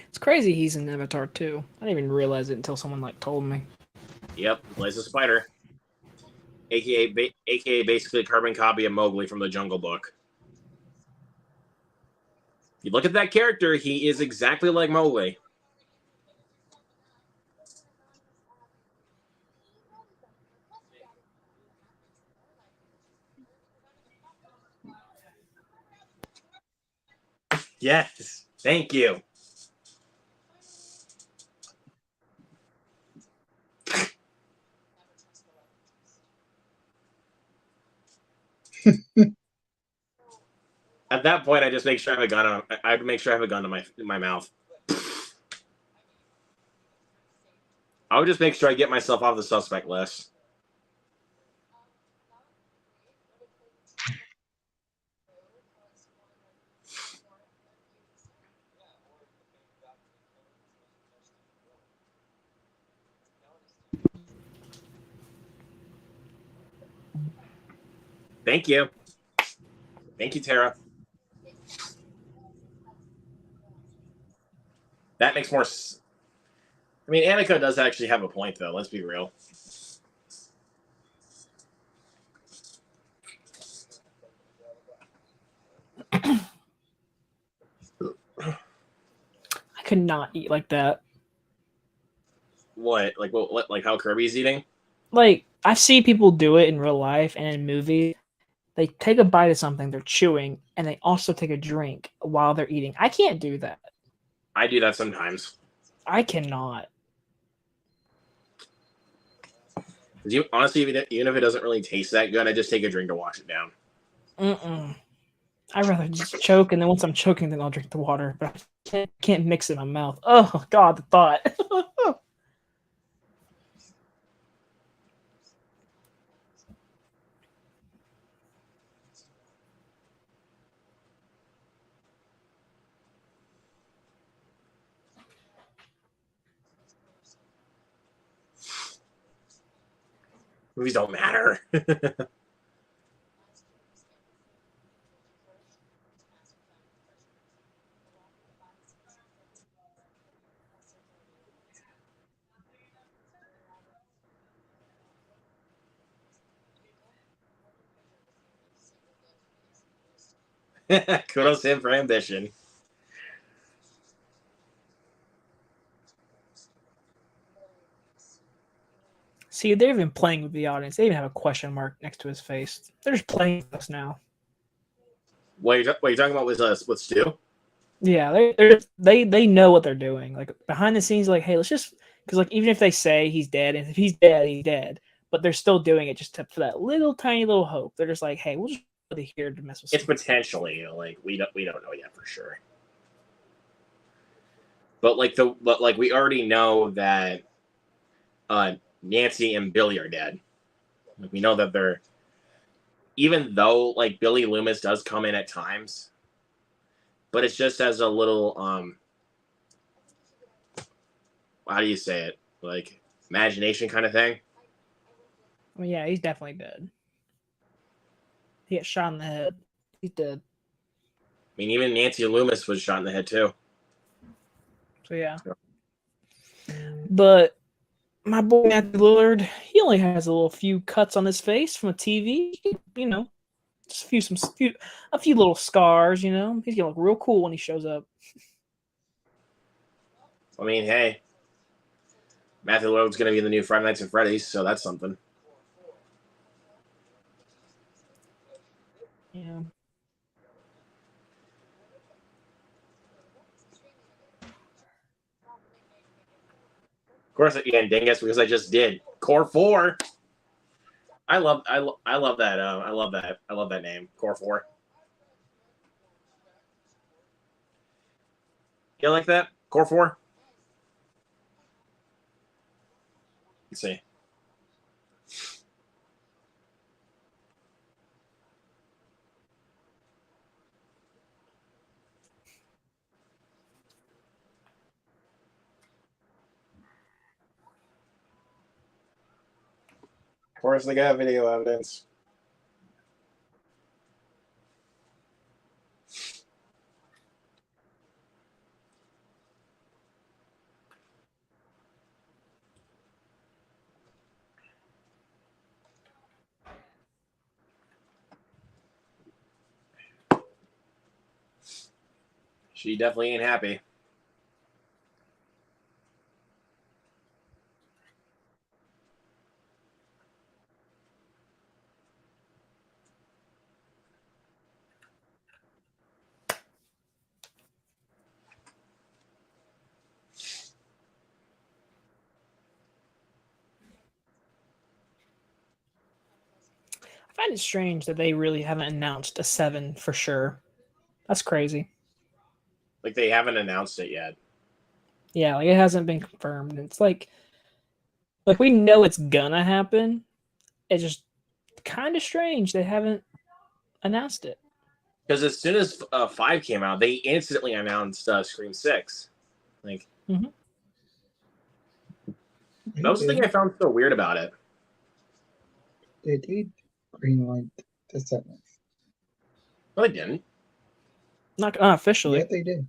It's crazy he's in Avatar too. I didn't even realize it until someone told me. Yep, plays a spider. AKA basically a carbon copy of Mowgli from the Jungle Book. If you look at that character, he is exactly like Mowgli. Yes, thank you. At that point, I just make sure I have a gun. I make sure I have a gun in my mouth. I would just make sure I get myself off the suspect list. Thank you. Thank you, Tara. That makes more. I mean, Annika does actually have a point, though. Let's be real. I could not eat like that. What? Like how Kirby's eating? Like, I see people do it in real life and in movies. They take a bite of something, they're chewing, and they also take a drink while they're eating. I can't do that. I do that sometimes. I cannot. Honestly, even if it doesn't really taste that good, I just take a drink to wash it down. I'd rather just choke, and then once I'm choking, then I'll drink the water. But I can't mix it in my mouth. Oh, God, the thought. Movies don't matter. Kudos to him for ambition. See, they're even playing with the audience. They even have a question mark next to his face. They're just playing with us now. What are you talking about with Stu? Yeah, they know what they're doing. Like behind the scenes, like, hey, let's just because like even if they say he's dead, and if he's dead, he's dead. But they're still doing it just for that little tiny little hope. They're just like, hey, we'll just put it here to mess with. It's potentially like we don't know yet for sure. But we already know that Nancy and Billy are dead. Like we know that they're, even though like Billy Loomis does come in at times, but it's just as a little how do you say it, like imagination kind of thing. I mean, yeah, he's definitely dead. He got shot in the head. He's dead. I mean, even Nancy Loomis was shot in the head too. So yeah. But my boy Matthew Lillard, he only has a little few cuts on his face from a TV. You know, just a few little scars. You know, he's gonna look real cool when he shows up. I mean, hey, Matthew Lillard's gonna be in the new Friday Nights at Freddy's, so that's something. Yeah. Of course, you can't ding us because I just did. Core 4. I love that. I love that name. Core 4. You like that? Core 4? Let's see. Of course, they got video evidence. She definitely ain't happy. I find it strange that they really haven't announced a 7 for sure. That's crazy. Like they haven't announced it yet. Yeah, like it hasn't been confirmed. It's like we know it's gonna happen. It's just kind of strange they haven't announced it. Because as soon as 5 came out, they instantly announced Scream 6. Like, Mhm. that was the thing I found so weird about it. They did greenlight the 7th. No, they didn't. Not officially. Yeah, they did.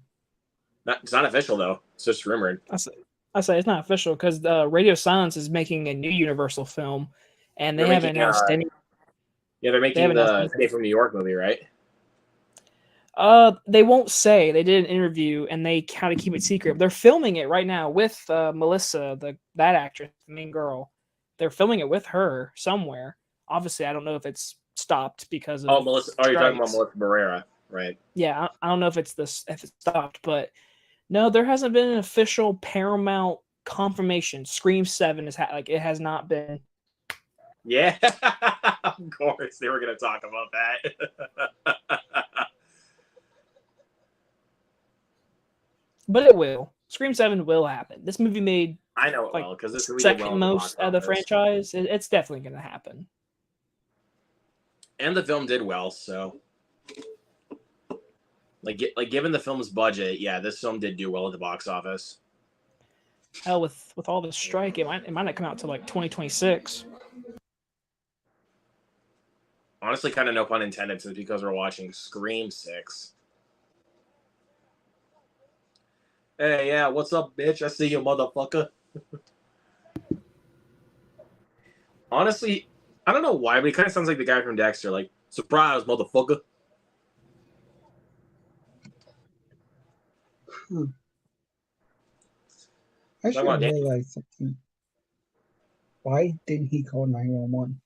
It's not official, though. It's just rumored. I say it's not official because Radio Silence is making a new Universal film, and they They're haven't making, announced any. Yeah, they're making haven't the announced Escape from New York movie, right? They won't say. They did an interview and they kind of keep it secret. They're filming it right now with Melissa, that actress, the main girl. They're filming it with her somewhere. Obviously, I don't know if it's stopped because of Melissa. Oh, you're talking about strikes. Melissa Barrera, right? Yeah, I don't know if it's stopped, but no, there hasn't been an official Paramount confirmation. Scream 7 is it has not been. Yeah, of course they were going to talk about that. But it will. Scream 7 will happen. This movie made I know it like will because this movie did second well in the box most of the office. franchise. It's definitely going to happen. And the film did well, so like given the film's budget, yeah, this film did do well at the box office. Hell, with all the strike, it might not come out till like 2026. Honestly, kind of no pun intended, since because we're watching Scream 6. Hey, yeah, what's up, bitch? I see you, motherfucker. Honestly, I don't know why, but he kind of sounds like the guy from Dexter. Like, surprise, motherfucker. I Talking about should realize something. Why didn't he call 911?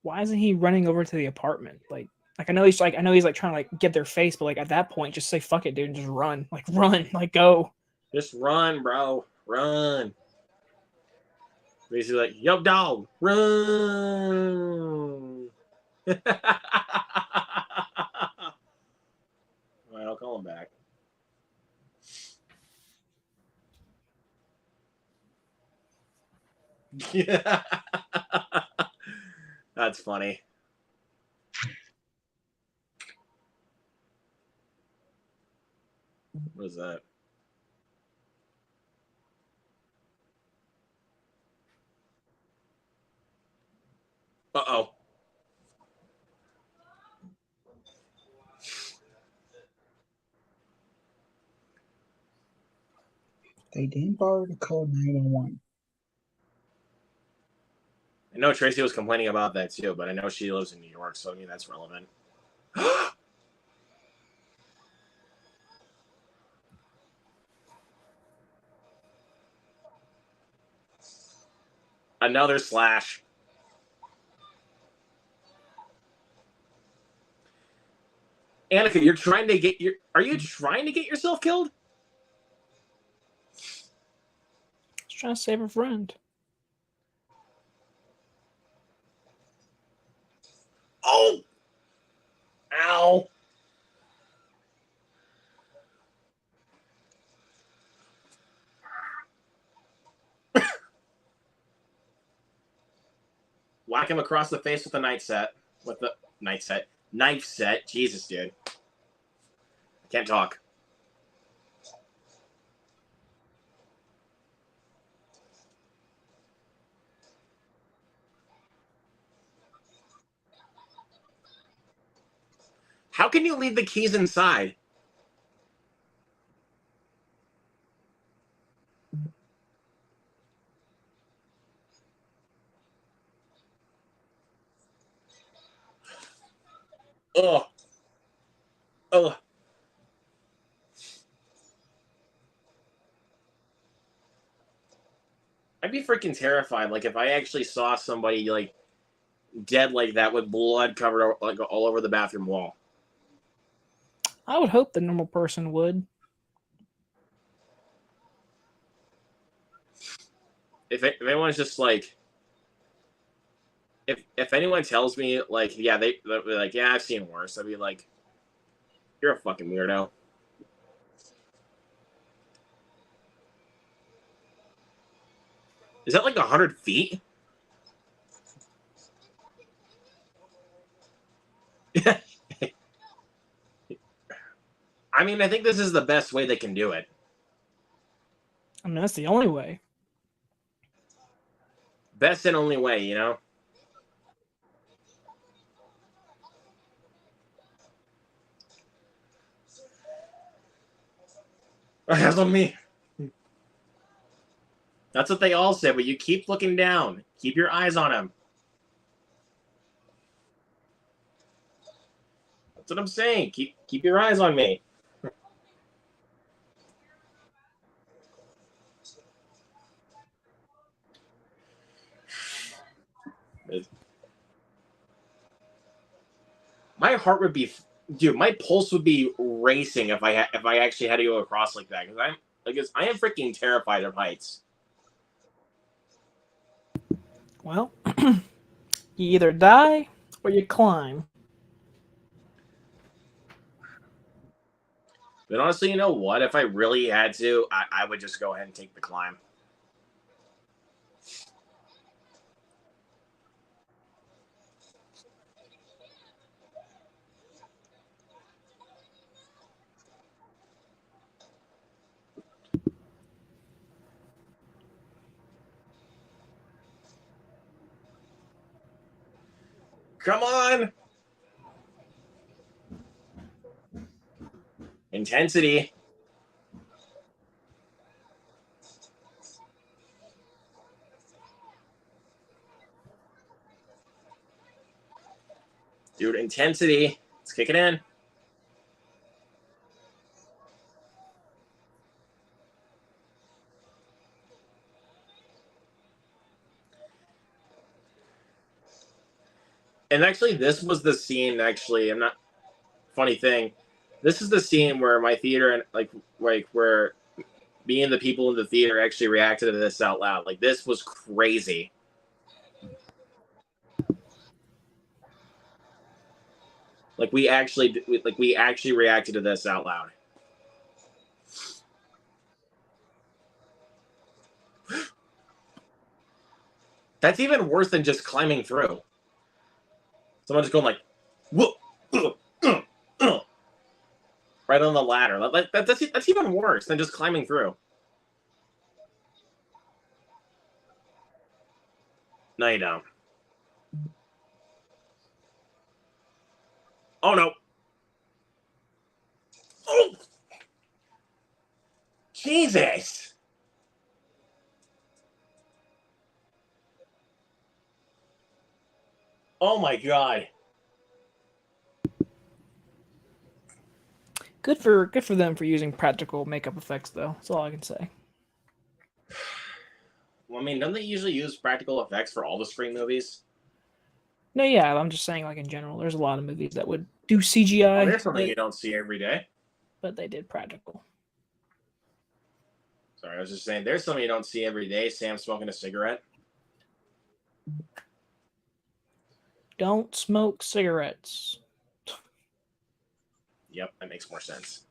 Why isn't he running over to the apartment? Like I know he's trying to like get their face, but like at that point, just say fuck it, dude, and just run. Like run, like go. Just run, bro. Run. Basically, like, yo, dog, run. All right, I'll call him back. That's funny. What is that? Uh-oh. They didn't bother to call 911. I know Tracy was complaining about that too, but I know she lives in New York, so I mean that's relevant. Another slash. Annika, you're trying to get your. Are you trying to get yourself killed? Just trying to save a friend. Oh! Ow! Whack him across the face with the knife set. With the knife set. Jesus, dude. I can't talk. How can you leave the keys inside? Ugh. Ugh. I'd be freaking terrified. Like if I actually saw somebody like dead like that with blood covered like all over the bathroom wall. I would hope the normal person would. If anyone's just like, if anyone tells me like, yeah, they're like, yeah, I've seen worse, I'd be like, you're a fucking weirdo. Is that like 100 feet? I mean, I think this is the best way they can do it. I mean, that's the only way. Best and only way, you know? That's on me. That's what they all said, but you keep looking down. Keep your eyes on him. That's what I'm saying. Keep your eyes on me. My heart would be, dude. My pulse would be racing if I actually had to go across like that because I am freaking terrified of heights. Well, you either die or you climb. But honestly, you know what? If I really had to, I would just go ahead and take the climb. Come on! Intensity. Dude, intensity. Let's kick it in. And actually, this was the scene, actually, I'm not, funny thing, this is the scene where my theater, and like where me and the people in the theater actually reacted to this out loud. Like, this was crazy. Like, we actually reacted to this out loud. That's even worse than just climbing through. Someone just going like, whoa, right on the ladder. That's even worse than just climbing through. No, you don't. Oh, no. Oh! Jesus! Oh, my God. Good for them for using practical makeup effects, though. That's all I can say. Well, I mean, don't they usually use practical effects for all the Scream movies? No, yeah, I'm just saying, like, in general, there's a lot of movies that would do CGI. Oh, there's something you don't see every day. But they did practical. Sorry, I was just saying, there's something you don't see every day. Sam smoking a cigarette. Don't smoke cigarettes. Yep, that makes more sense.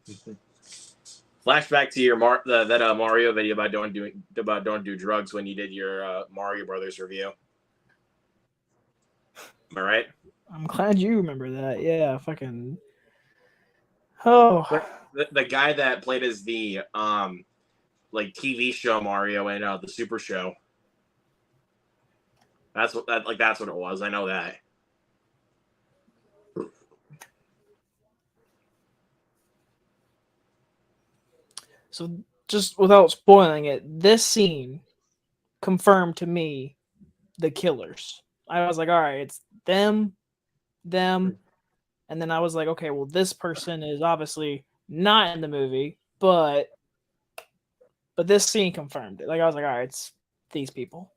Flashback to your Mario video about don't do drugs when you did your Mario Brothers review. Am I right? I'm glad you remember that. Yeah, fucking. Oh. The guy that played as the like TV show Mario and the Super Show. That's what it was. I know that. So just without spoiling it, this scene confirmed to me the killers. I was like, all right, it's them, and then I was like, okay, well, this person is obviously not in the movie, but this scene confirmed it. Like, I was like, all right, these people.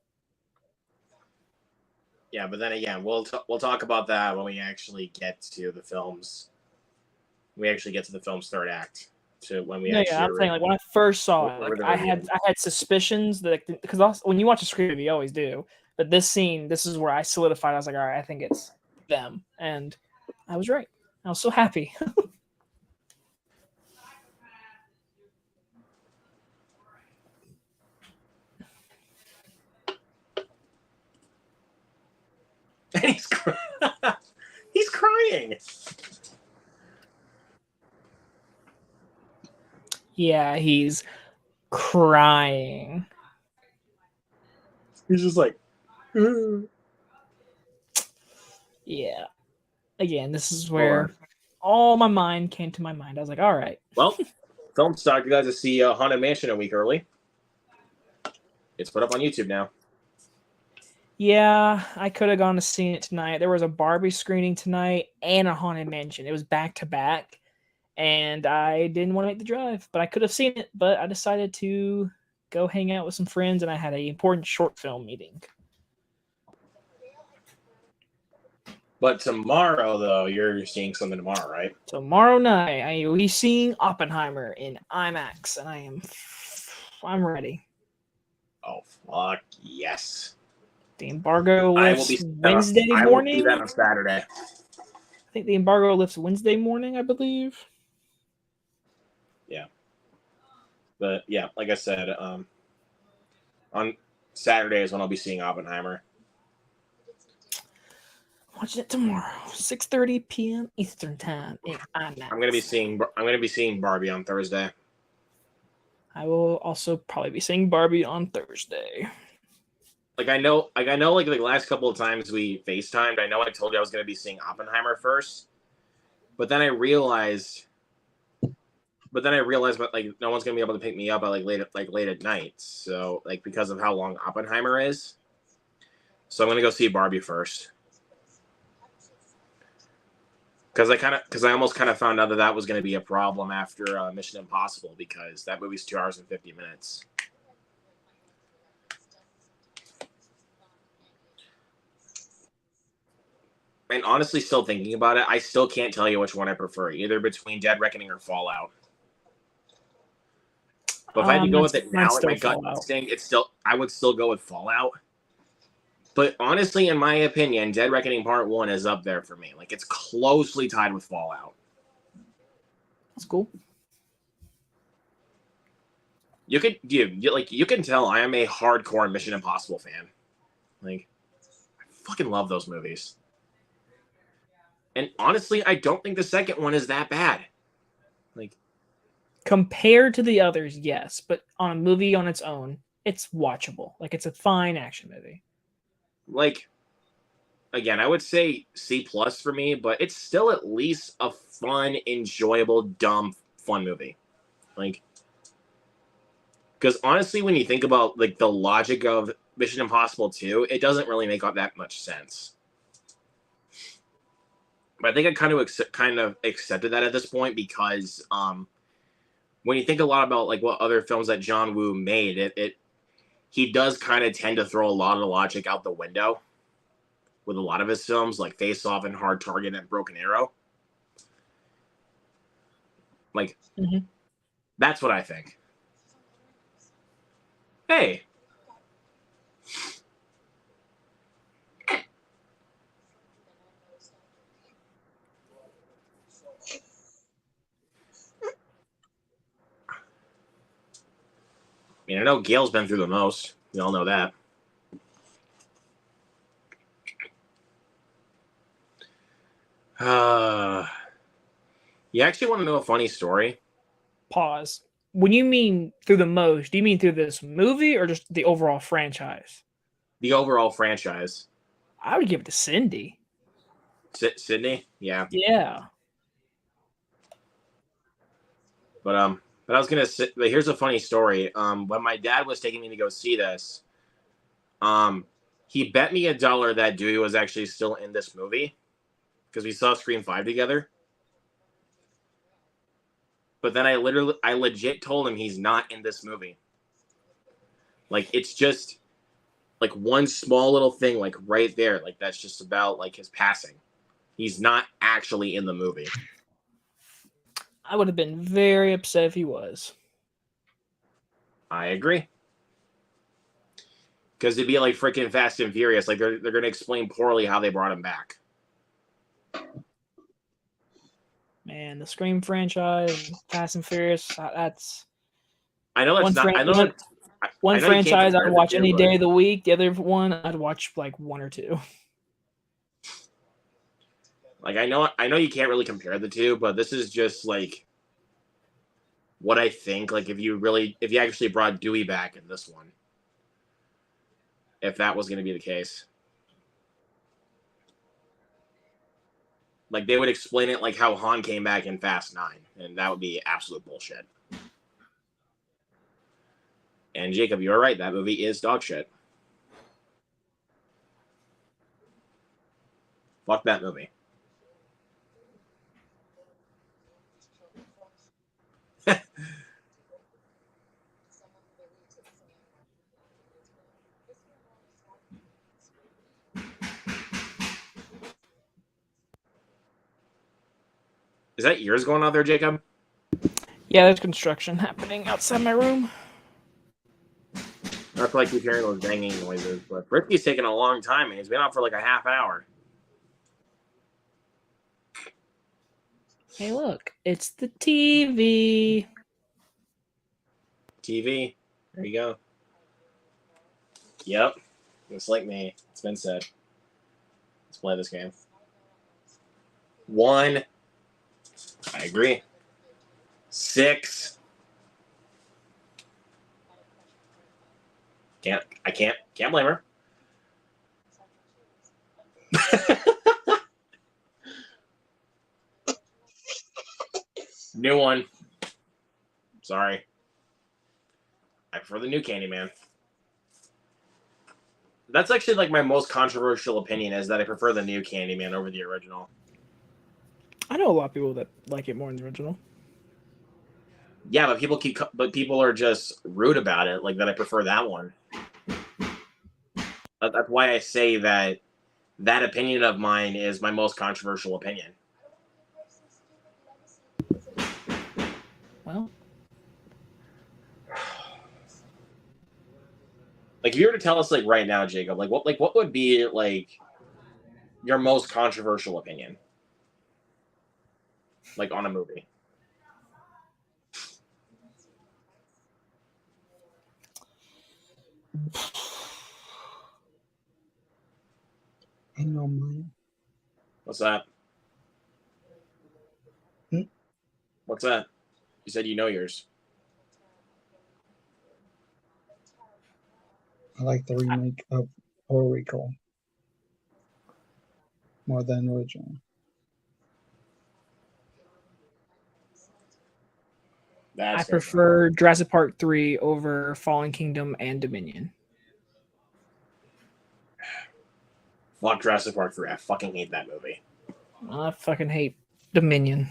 Yeah, but then again, we'll talk about that when we actually get to the films. We actually get to the film's third act. To when we No, actually yeah, I'm saying like when I first saw it, like I had suspicions that because when you watch a Scream movie, you always do. But this scene, this is where I solidified. I was like, all right, I think it's them, and I was right. I was so happy. And he's crying. Yeah, he's crying. He's just like, Yeah. Again, this is where all my mind came to my mind. I was like, all right. Well, film stock, you guys to see Haunted Mansion a week early. It's put up on YouTube now. Yeah, I could have gone to see it tonight. There was a Barbie screening tonight and a Haunted Mansion. It was back to back, and I didn't want to make the drive, but I could have seen it. But I decided to go hang out with some friends, and I had an important short film meeting. But tomorrow, though, you're seeing something tomorrow, right? Tomorrow night, I will be seeing Oppenheimer in IMAX, and I'm ready. Oh, fuck yes. The embargo lifts Wednesday morning. I will see that on Saturday. I think the embargo lifts Wednesday morning, I believe. Yeah. But, yeah, like I said, on Saturday is when I'll be seeing Oppenheimer. Watching it tomorrow, 6:30 p.m. Eastern Time in IMAX. I'm gonna be seeing Barbie on Thursday. I will also probably be seeing Barbie on Thursday. Like I know, like the last couple of times we FaceTimed, I know I told you I was gonna be seeing Oppenheimer first, but then I realized, but like no one's gonna be able to pick me up at late at night. So like because of how long Oppenheimer is, so I'm gonna go see Barbie first. Because I almost kind of found out that was going to be a problem after Mission Impossible, because that movie's 2 hours and 50 minutes. And honestly, still thinking about it, I still can't tell you which one I prefer, either between Dead Reckoning or Fallout. But if I had to go with it now, my gut instinct, I would still go with Fallout. But honestly, in my opinion, Dead Reckoning Part 1 is up there for me. Like, it's closely tied with Fallout. That's cool. You can tell I am a hardcore Mission Impossible fan. Like, I fucking love those movies. And honestly, I don't think the second one is that bad. Like, compared to the others, yes, but on a movie on its own, it's watchable. Like, it's a fine action movie. Like, again, I would say C+ for me, but it's still at least a fun, enjoyable, dumb, fun movie. Like, because honestly, when you think about like the logic of Mission Impossible 2, it doesn't really make that much sense. But I think I kind of accepted that at this point, because when you think a lot about like what other films that John Woo made, he does kind of tend to throw a lot of logic out the window with a lot of his films, like Face Off and Hard Target and Broken Arrow. Like, That's what I think. Hey. I mean, I know Gale's been through the most. We all know that. You actually want to know a funny story? Pause. When you mean through the most, do you mean through this movie or just the overall franchise? The overall franchise. I would give it to Cindy. Sydney? Yeah. Yeah. But I was gonna say, but here's a funny story. When my dad was taking me to go see this, he bet me $1 that Dewey was actually still in this movie, because we saw Scream 5 together. But then I legit told him he's not in this movie. Like, it's just like one small little thing, like right there, like that's just about like his passing. He's not actually in the movie. I would have been very upset if he was. I agree. Because it'd be like freaking Fast and Furious. Like they're gonna explain poorly how they brought him back. Man, the Scream franchise, Fast and Furious, that's I know that's one not. fran- I know one, that. one I know you can't franchise compare I'd the watch two, any but- day of the week. The other one I'd watch like one or two. Like I know you can't really compare the two, but this is just like what I think. Like if you actually brought Dewey back in this one, if that was going to be the case, like they would explain it like how Han came back in Fast 9, and that would be absolute bullshit. And Jacob, you're right. That movie is dog shit. Fuck that movie. Is that yours going out there, Jacob? Yeah, there's construction happening outside my room. That's why I keep hearing those banging noises. But Frisky's taking a long time, and he's been out for like a half hour. Hey, look, it's the TV. TV. There you go. Yep. Just like me. It's been said. Let's play this game. 1. I agree. 6. Can't blame her. New one. Sorry. I prefer the new Candyman. That's actually like my most controversial opinion, is that I prefer the new Candyman over the original. I know a lot of people that like it more than the original. Yeah, but people are just rude about it, like that I prefer that one. That's why I say that opinion of mine is my most controversial opinion. Well, Like if you were to tell us like right now, Jacob, what would be like your most controversial opinion? Like on a movie. I know mine. What's that? Hmm? What's that? You said you know yours. I like the remake of Puerto Rico more than the original. That's I prefer Jurassic Park 3 over Fallen Kingdom and Dominion. Fuck Jurassic Park 3. I fucking hate that movie. I fucking hate Dominion.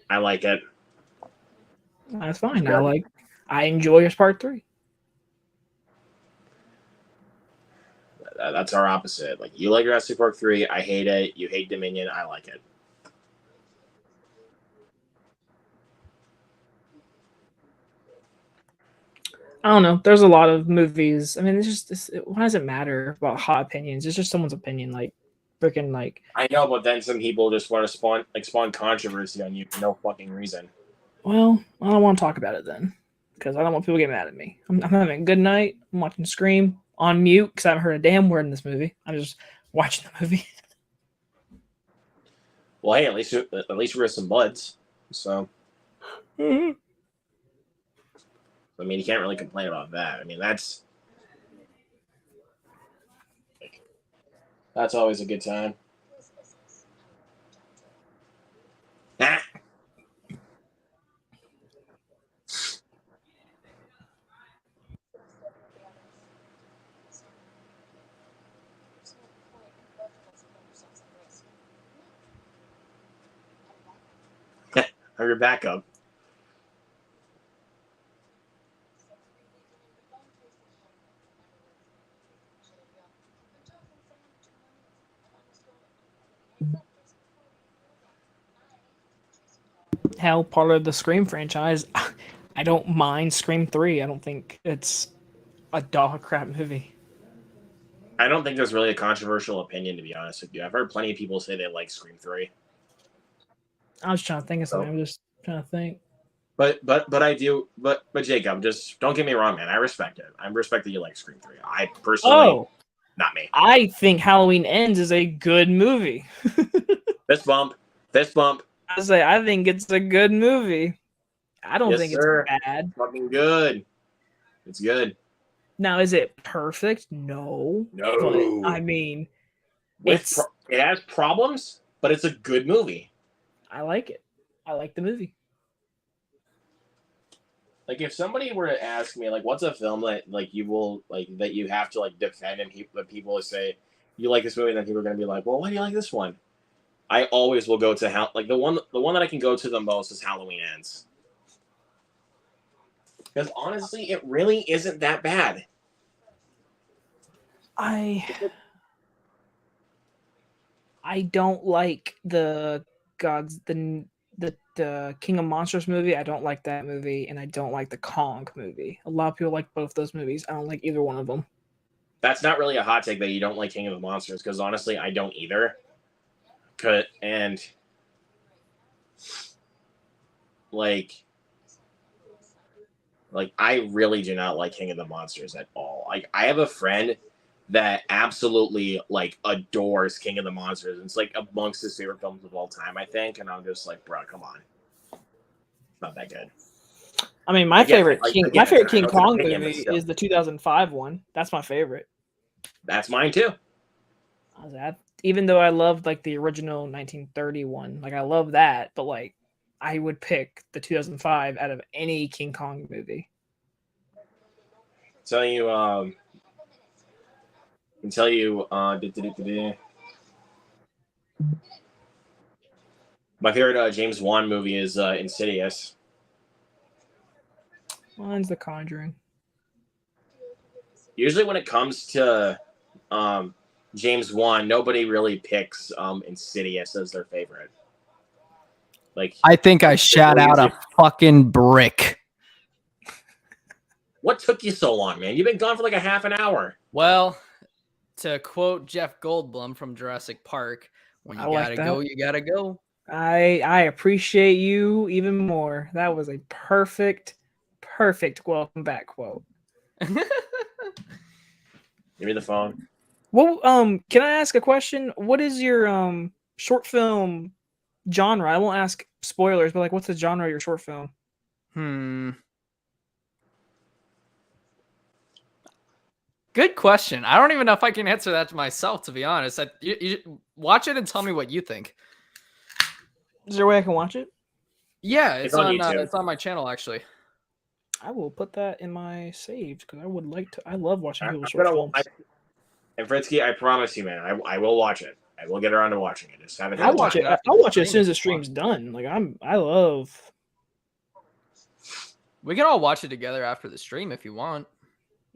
I like it. That's fine. Yeah. I enjoy Jurassic Park 3. That's our opposite. Like you like Jurassic Park 3, I hate it. You hate Dominion, I like it. I don't know. There's a lot of movies. I mean, why does it matter about hot opinions? It's just someone's opinion. Like, freaking, like. I know, but then some people just want to spawn controversy on you for no fucking reason. Well, I don't want to talk about it then, because I don't want people to get mad at me. I'm having a good night. I'm watching Scream on mute because I haven't heard a damn word in this movie. I'm just watching the movie. Well, hey, at least we're some buds. So, I mean, you can't really complain about that. I mean, that's always a good time. Ah. Or your backup. hell, part of the Scream franchise. I don't mind Scream 3. I don't think it's a dog crap movie. I don't think there's really a controversial opinion, to be honest with you. I've heard plenty of people say they like Scream 3. I was trying to think of something. I'm just trying to think. But I do. But Jacob, just don't get me wrong, man. I respect it. I respect that you like Scream 3. I personally, not me. I think Halloween Ends is a good movie. Fist bump. Fist bump. I think it's a good movie. I don't think it's bad. Fucking good. It's good. Now, is it perfect? No. No. But, I mean, it has problems, but it's a good movie. I like it. I like the movie. Like, if somebody were to ask me, like, what's a film that, like, you will, like, that you have to, like, defend, and people will say, you like this movie, and then people are going to be like, well, why do you like this one? I always will go to, like, the one that I can go to the most is Halloween Ends. Because, honestly, it really isn't that bad. I don't like the King of Monsters movie. I don't like that movie, and I don't like the Kong movie. A lot of people like both those movies. I don't like either one of them. That's not really a hot take that you don't like King of the Monsters, because honestly, I don't either. And like I really do not like King of the Monsters at all. Like, I have a friend that absolutely, like, adores King of the Monsters. It's like amongst his favorite films of all time, I think. And I'm just like, bro, come on, it's not that good. I mean, my favorite King Kong movie is the 2005 one. That's my favorite. That's mine too. Even though I loved, like, the original 1931, like, I love that, but, like, I would pick the 2005 out of any King Kong movie. Tell you, my favorite James Wan movie is Insidious. Mine's The Conjuring. Usually when it comes to James Wan, nobody really picks Insidious as their favorite. Like, I think I shot out a fucking brick. What took you so long, man? You've been gone for like a half an hour. Well, to quote Jeff Goldblum from Jurassic Park, when you gotta go, you gotta go. I appreciate you even more. That was a perfect welcome back quote. Give me the phone. Well, can I ask a question? What is your short film genre? I won't ask spoilers, but, like, what's the genre of your short film? Good question. I don't even know if I can answer that to myself, to be honest. You watch it and tell me what you think. Is there a way I can watch it? Yeah, it's on YouTube. It's on my channel, actually. I will put that in my saves because I would like to. I love watching people's short films. And Fritsky, I promise you, man, I will watch it. I will get around to watching it. Just haven't. I'll watch it. I'll watch it as soon as the stream's done. Like, I love. We can all watch it together after the stream if you want.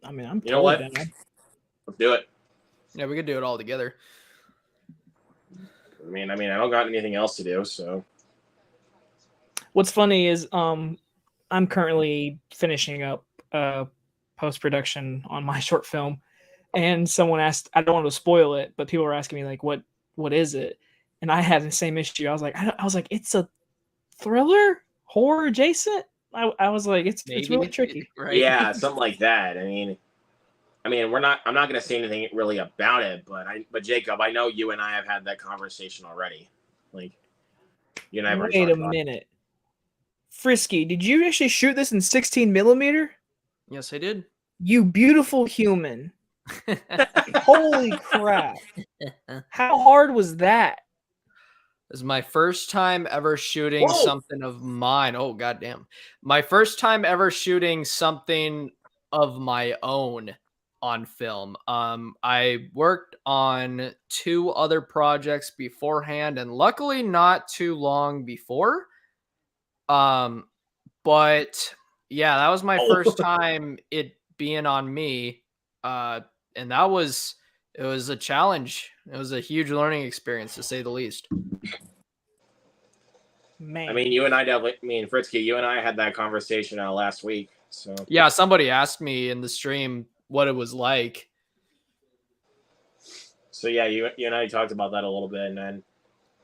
I mean, I'm. You know what? Let's do it. Yeah, we could do it all together. I mean, I don't got anything else to do, so. What's funny is, I'm currently finishing up post-production on my short film, and someone asked, I don't want to spoil it, but people were asking me, like, what is it? And I had the same issue. I was like, it's a thriller, horror adjacent. I was like, it's really tricky. Right? Yeah, something like that. I mean, I'm not going to say anything really about it, but Jacob, I know you and I have had that conversation already. Like, you and I have already Wait a minute. Frisky, did you actually shoot this in 16 millimeter? Yes, I did. You beautiful human. Holy crap. How hard was that? It was my first time ever shooting something of mine. Oh, goddamn. My first time ever shooting something of my own on film. I worked on 2 other projects beforehand, and luckily not too long before. But yeah, that was my first time it being on me. And it was a challenge. It was a huge learning experience, to say the least. Man, I mean, you and I definitely. I mean, Fritzky, you and I had that conversation last week. So Yeah, somebody asked me in the stream what it was like. So yeah, you and I talked about that a little bit, and then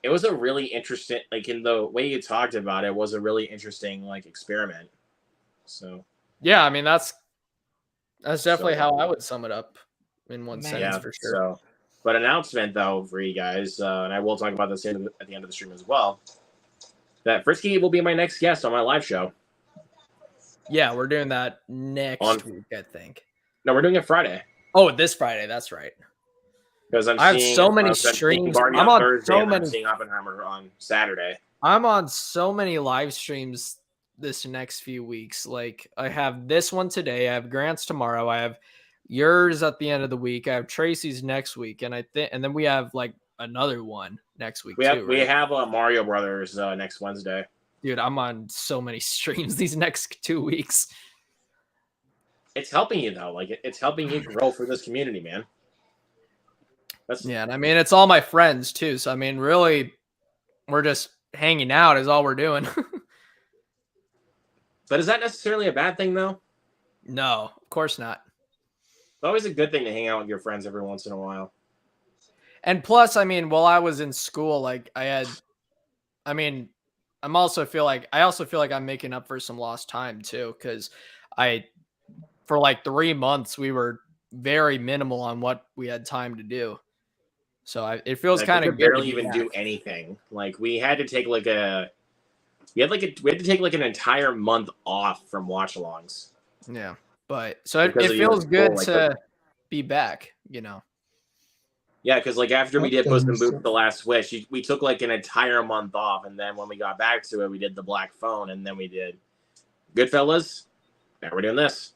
it was a really interesting, like in the way you talked about it, was a really interesting like experiment. So Yeah, I mean that's definitely how I would sum it up in one Man. sentence yeah, for sure. so but announcement though for you guys, and I will talk about this at the end of the stream as well. That Frisky will be my next guest on my live show. Yeah, we're doing that next week, I think. No, we're doing it Friday. Oh, this Friday, that's right. Because I have so many streams. I'm on Thursday, so and many. I'm seeing Oppenheimer on Saturday. I'm on so many live streams this next few weeks. Like I have this one today. I have Grant's tomorrow. I have yours at the end of the week. I have Tracy's next week, and and then we have like another one next week We have too. we Right? have Mario Brothers next Wednesday. Dude, I'm on so many streams these next 2 weeks. It's helping you though. Like it's helping you grow for this community, man. Yeah, and I mean it's all my friends too. So I mean, really, we're just hanging out is all we're doing. But is that necessarily a bad thing though? No, of course not. It's always a good thing to hang out with your friends every once in a while. And plus, I mean, while I was in school, like I also feel like I'm making up for some lost time too, because for like 3 months we were very minimal on what we had time to do. So it feels Like, kind we of could good barely to be even back. do anything. Like we had to take we had to take like an entire month off from watch-alongs. Yeah, but so it Because of feels good school, like, to be back, you know. Yeah, because like after we did Okay, Puss in so- Boots: The Last Wish, we took like an entire month off, and then when we got back to it, we did The Black Phone, and then we did Goodfellas. Now we're doing this.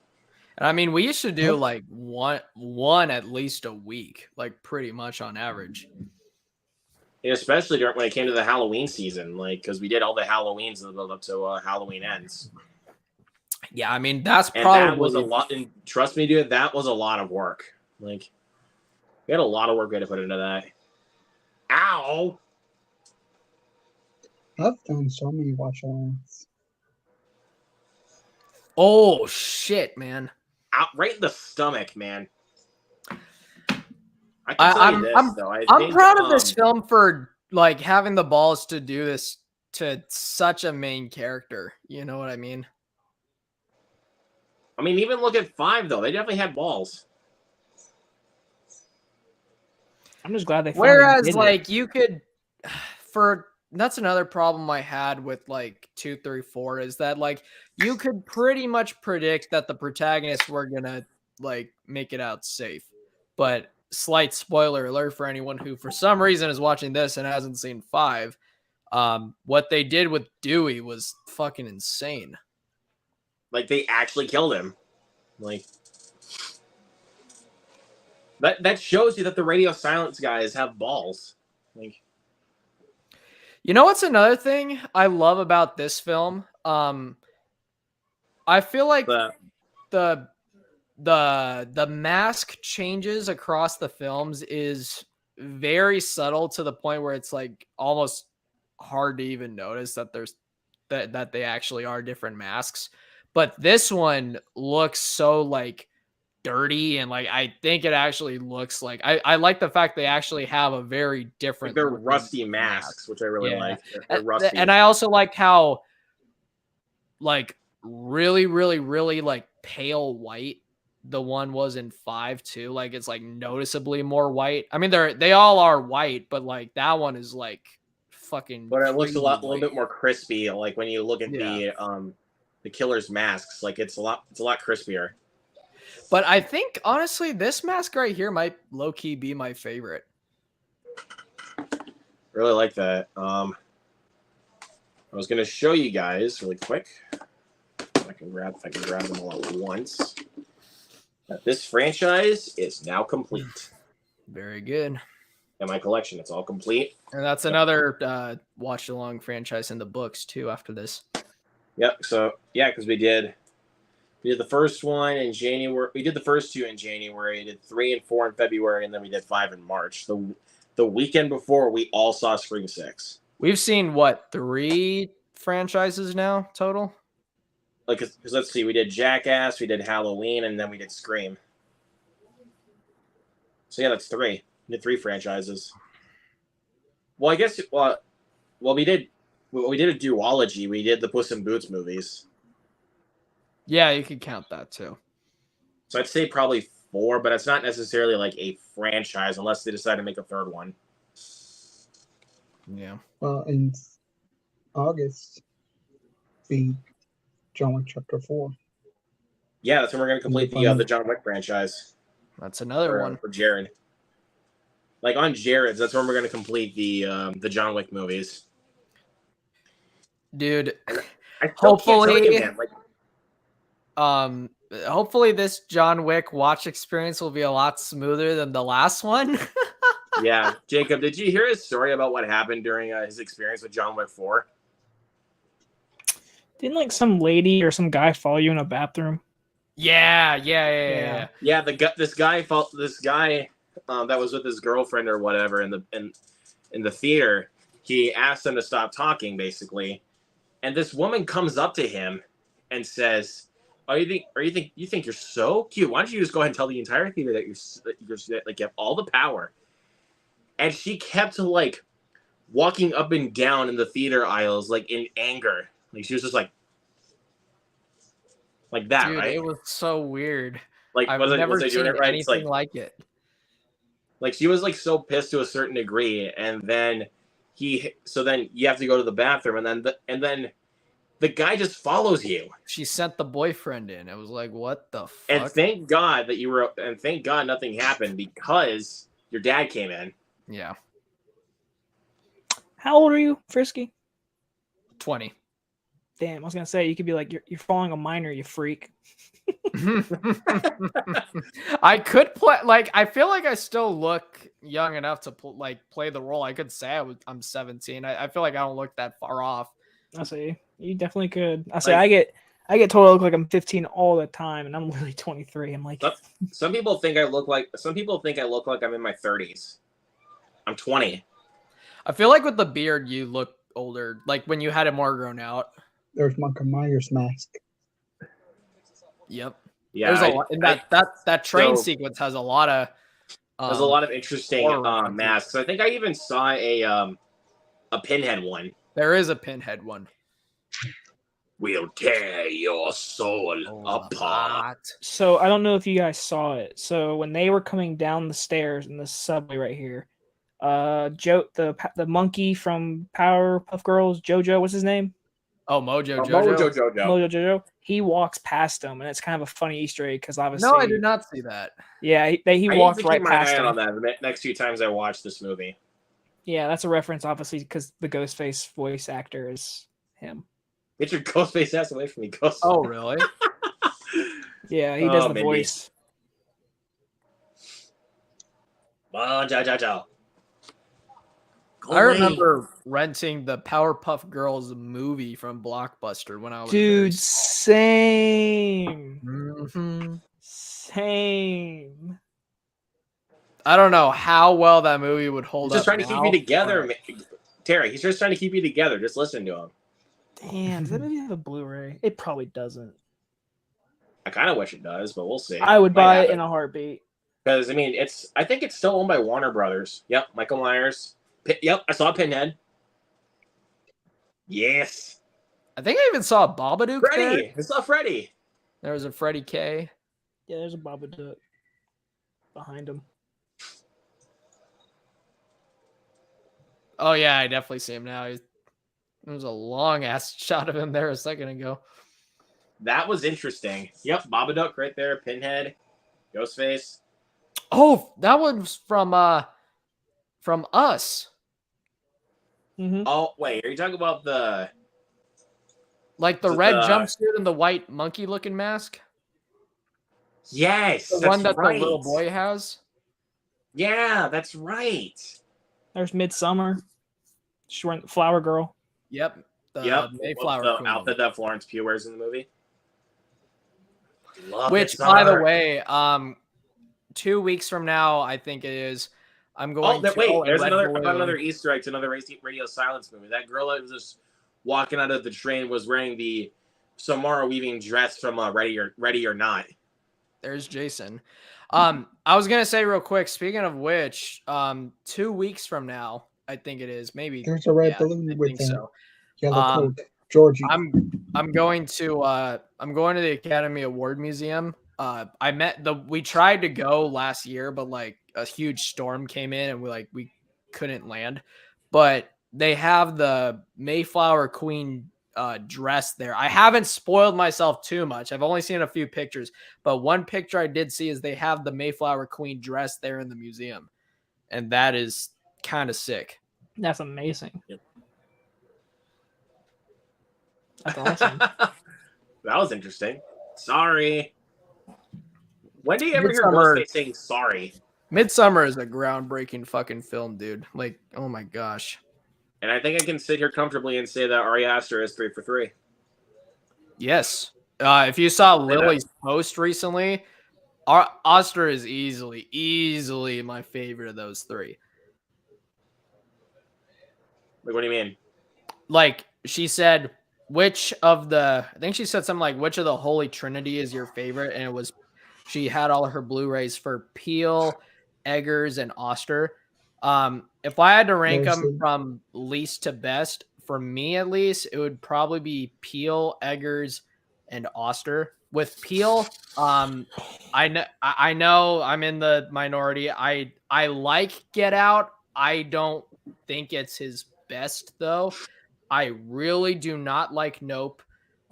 And I mean, we used to do like one at least a week, like pretty much on average. And especially when it came to the Halloween season, like because we did all the Halloweens in the build up to Halloween ends. Yeah, I mean that's And probably that was a lot. And trust me, dude, that was a lot of work. Like we had a lot of work we had to put into that. Ow! I've done so many watch-alongs. Oh shit, man! Out right in the stomach, man. I can tell you this, though. I'm proud of this film for like having the balls to do this to such a main character. You know what I mean? I mean, even look at 5 though. They definitely had balls. I'm just glad they. finally Whereas, did it. like, you could, that's another problem I had with like 2, 3, 4 is that like you could pretty much predict that the protagonists were gonna like make it out safe. But slight spoiler alert for anyone who for some reason is watching this and hasn't seen 5. What they did with Dewey was fucking insane. Like they actually killed him. Like that shows you that the radio silence guys have balls. Like, you know what's another thing I love about this film? I feel like the mask changes across the films is very subtle to the point where it's like almost hard to even notice that that they actually are different masks. But this one looks so like dirty, and like I think it actually looks like I like the fact they actually have a very different. they're rusty masks, which I really like. They're rusty, and I also like how like really like pale white the one was in 5 too. Like it's like noticeably more white. I mean they all are white, but like that one is like fucking. But it looks a little bit more crispy. Like when you look at the killer's masks, like it's a lot crispier. But I think honestly, this mask right here might low key be my favorite. Really like that. I was gonna show you guys really quick. If I can grab them all at once. This franchise is now complete. Very good. In my collection, it's all complete. And that's another watch along franchise in the books too. After this. Yep. So yeah, because we did the first one in January. We did the first 2 in January. Did 3 and 4 in February, and then we did 5 in March. The weekend before, we all saw Scream 6. We've seen what, 3 franchises now total? Like, because let's see, we did Jackass, we did Halloween, and then we did Scream. So yeah, that's 3. We did 3 franchises. Well, I guess we did a duology. We did the Puss in Boots movies. Yeah, you could count that too. So I'd say probably 4, but it's not necessarily like a franchise unless they decide to make a 3rd one. Yeah. Well, in August, be John Wick Chapter 4. Yeah, that's when we're gonna complete the John Wick franchise. That's another one for Jared. Like on Jared's, that's when we're gonna complete the John Wick movies. Dude, I still can't tell you, man. Hopefully this John Wick watch experience will be a lot smoother than the last one. Yeah, Jacob, did you hear his story about what happened during his experience with John Wick 4? Didn't like some lady or some guy follow you in a bathroom? Yeah. Yeah, this guy that was with his girlfriend or whatever in the theater. He asked him to stop talking, basically, and this woman comes up to him and says, "Oh, you think you're so cute? Why don't you just go ahead and tell the entire theater that you're like you have all the power?" And she kept like walking up and down in the theater aisles, like in anger. Like she was just like that, dude, right? It was so weird. Like I've was never it seen doing it right? anything like it. Like she was like so pissed to a certain degree, and then then you have to go to the bathroom, and then the guy just follows you. She sent the boyfriend in. It was like, what the fuck? And thank God nothing happened because your dad came in. Yeah. How old are you, Frisky? 20. Damn, I was gonna say you could be like you're following a minor, you freak. I could play I feel like I still look young enough to play the role. I could say I'm 17. I feel like I don't look that far off. I see. You definitely could. I say I get told I look like I'm 15 all the time, and I'm literally 23. I'm like, some people think I look like I'm in my 30s. I'm 20. I feel like with the beard you look older, like when you had it more grown out. There's Michael Myers mask. Yep. Yeah. There's a lot. And that train sequence has a lot of. There's a lot of interesting masks. I think I even saw a pinhead one. There is a pinhead one. We'll tear your soul apart. So I don't know if you guys saw it. So when they were coming down the stairs in the subway right here, Joe, the monkey from Powerpuff Girls, JoJo, what's his name? Oh, Mojo Jojo. He walks past him, and it's kind of a funny Easter egg because obviously. No, I did not see that. Yeah, he walked right past him. On that the next few times I watch this movie. Yeah, that's a reference, obviously, because the Ghostface voice actor is him. Get your Ghostface ass away from me, Ghost. Oh, really? Yeah, he does the voice. I remember renting the Powerpuff Girls movie from Blockbuster when I was same. Mm-hmm. Same. I don't know how well that movie would hold up. He's just trying to keep you together, Terry. He's just trying to keep you together. Just listen to him. Damn, does that movie have a Blu-ray? It probably doesn't. I kind of wish it does, but we'll see. I would buy it in a heartbeat. Because I think it's still owned by Warner Brothers. Yep, Michael Myers. Yep, I saw Pinhead. Yes. I think I even saw a Babadook. Freddy. I saw Freddy. There was a Freddy K. Yeah, there's a Babadook behind him. Oh yeah, I definitely see him now. There was a long ass shot of him there a second ago. That was interesting. Yep, Babadook right there. Pinhead, Ghostface. Oh, that was from Us. Mm-hmm. Oh wait, are you talking about the red jumpsuit and the white monkey-looking mask? Yes, the one that the little boy has. Yeah, that's right. There's Midsummer. She's wearing the Flower Girl. Yep. Mayflower the outfit that Florence Pugh wears in the movie. Which, by the way, 2 weeks from now, I think it is. I'm going to. Wait, oh, and there's Red another Balloon. Easter egg to another Radio Silence movie. That girl that was just walking out of the train was wearing the Samara Weaving dress from Ready or Not. There's Jason. I was gonna say real quick. Speaking of which, 2 weeks from now, I think it is. Maybe There's a red I balloon with think a so. yellow Um, coat. Georgie. I'm going to the Academy Award Museum. We tried to go last year, but like a huge storm came in and we couldn't land. But they have the Mayflower Queen dress there. I haven't spoiled myself too much. I've only seen a few pictures, but one picture I did see is they have the Mayflower Queen dress there in the museum, and that is kind of sick. That's amazing. Yep. That's awesome. That was interesting. Sorry. When do you ever hear Midsummer- Ghostface saying sorry? Midsummer is a groundbreaking fucking film, dude. Like, oh my gosh. And I think I can sit here comfortably and say that Ari Aster is 3 for 3. Yes. If you saw Lily's post recently, Oster is easily my favorite of those three. Like, what do you mean? Like, she said, I think she said something like, which of the Holy Trinity is your favorite? And she had all of her Blu-rays for Peele, Eggers, and Oster. If I had to rank them from least to best, for me at least, it would probably be Peele, Eggers, and Oster. With Peele, I know I'm in the minority. I like Get Out. I don't think it's his best though. I really do not like Nope.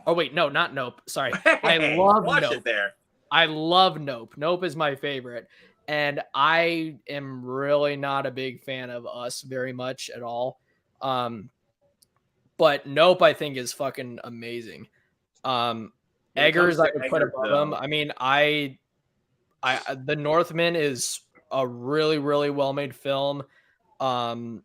Oh wait, no, not Nope. Sorry, I love watch Nope. it there. I love Nope. Nope is my favorite. And I am really not a big fan of Us very much at all. But Nope, I think, is fucking amazing. Eggers, I would put above him. I mean, The Northman is a really, really well-made film. And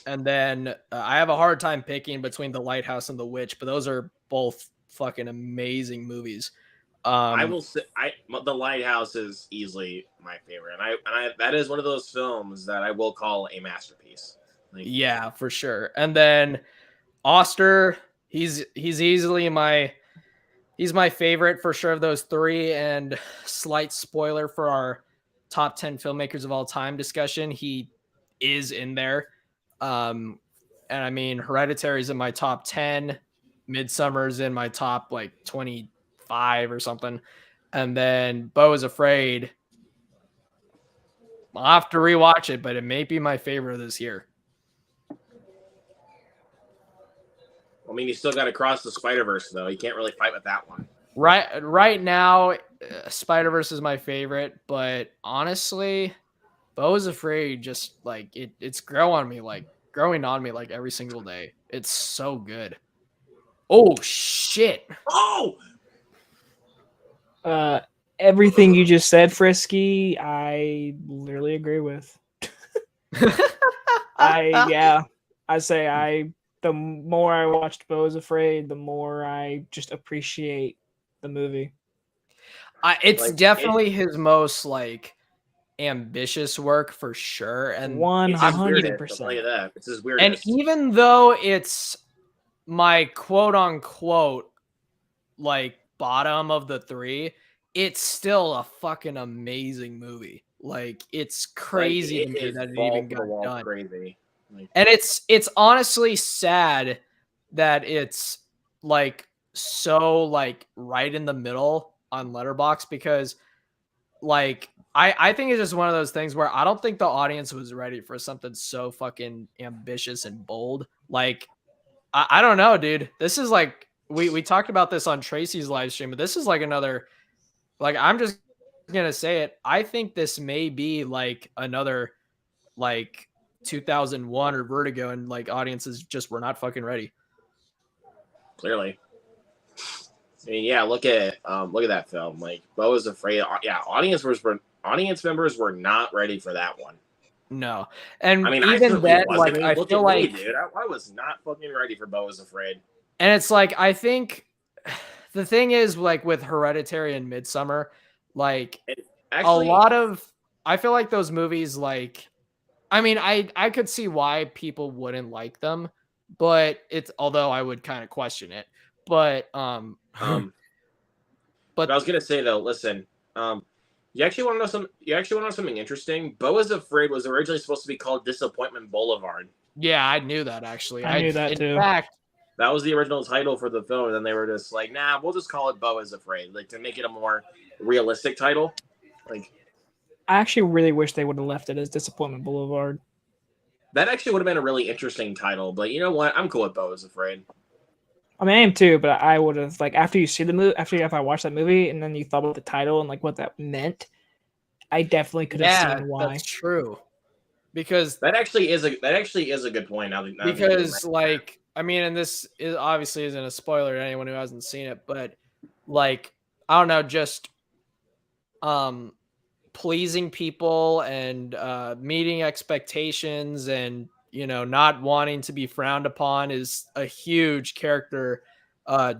then I have a hard time picking between The Lighthouse and The Witch, but those are both fucking amazing movies. I will say, The Lighthouse is easily my favorite, and I that is one of those films that I will call a masterpiece. Like, yeah, for sure. And then Oster, he's easily my favorite for sure of those three. And slight spoiler for our top 10 filmmakers of all time discussion, he is in there. And I mean, Hereditary is in my top 10. Midsummer's in my top like 25 or something. And then Beau is Afraid. I'll have to rewatch it, but it may be my favorite of this year. I mean, you still got to cross the Spider-Verse, though. You can't really fight with that one. Right now, Spider-Verse is my favorite, but honestly, Beau is Afraid just like it's growing on me like every single day. It's so good. Oh shit. Oh, Everything you just said, Frisky, I literally agree with. The more I watched Beau is Afraid, the more I just appreciate the movie. It's definitely his most like ambitious work for sure, and 100%. I'll tell you that. It's his weirdest. And even though it's my quote unquote like bottom of the three, it's still a fucking amazing movie. Like, it's crazy to me that it even got done. Crazy. And it's honestly sad that it's like so like right in the middle on Letterboxd, because like I think it's just one of those things where I don't think the audience was ready for something so fucking ambitious and bold. Like, I don't know, dude. This is like we talked about this on Tracy's live stream, but this is like another, like, I'm just gonna say it. I think this may be like another like 2001 or Vertigo, and like audiences just were not fucking ready. Clearly. I mean, yeah, look at that film. Like, Beau is Afraid. Yeah, audience members were not ready for that one. No, and I mean, even then, like, I feel like, dude, I was not fucking ready for Beau is Afraid. And it's like, I think the thing is, like, with Hereditary and Midsummer, like, I feel like those movies, like, I mean, I could see why people wouldn't like them, but it's although I would kind of question it. But But but I was gonna say though, listen, you actually want to know some? You actually want to know something interesting? Beau is Afraid was originally supposed to be called Disappointment Boulevard. yeah, I knew that actually. I knew that in too. fact, That was the original title for the film, and then they were just like, "Nah, we'll just call it Beau is Afraid," like to make it a more realistic title. Like I actually really wish they would have left it as Disappointment Boulevard. that actually would have been a really interesting title. But you know what? I'm cool with Beau is Afraid. I mean, I am too, but I would have like after you see the movie, after if I watched that movie and then you thought about the title and like what that meant, I definitely could have yeah, seen why. that's true. Because That actually is a good point. Now that you because mention like I mean, and this is obviously isn't a spoiler to anyone who hasn't seen it, but like I don't know, just pleasing people and meeting expectations and not wanting to be frowned upon is a huge character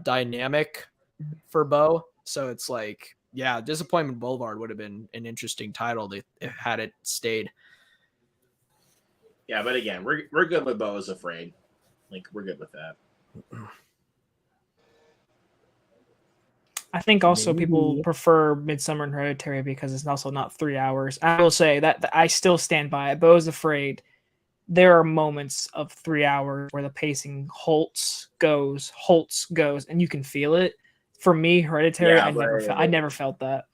dynamic for Beau. So it's like, yeah, Disappointment Boulevard would have been an interesting title had it stayed. yeah, but again, we're good with Beau is Afraid. Like we're good with that. I think also people prefer Midsummer and Hereditary because it's also not 3 hours. I will say that I still stand by it. Beau is Afraid. There are moments of 3 hours where the pacing halts, goes, and you can feel it. For me, Hereditary, Yeah, I never felt that.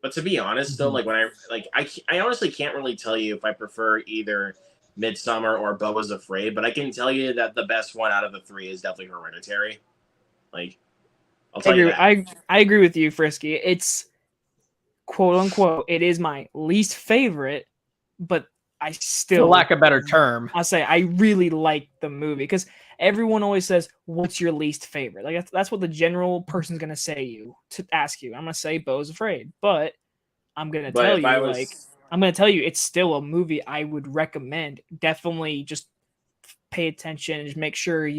But to be honest, though, like when I honestly can't really tell you if I prefer either Midsummer or Beau is Afraid, but I can tell you that the best one out of the three is definitely Hereditary. Like, I'll tell you that. I agree with you, Frisky. It's quote unquote, it is my least favorite, but I still, for lack of a better term, I'll say I really like the movie because everyone always says, "What's your least favorite?" Like that's what the general person's gonna ask you. I'm gonna say Beau is Afraid, but I'm gonna But tell if I you was, like I'm gonna tell you it's still a movie I would recommend. Definitely just pay attention and just make sure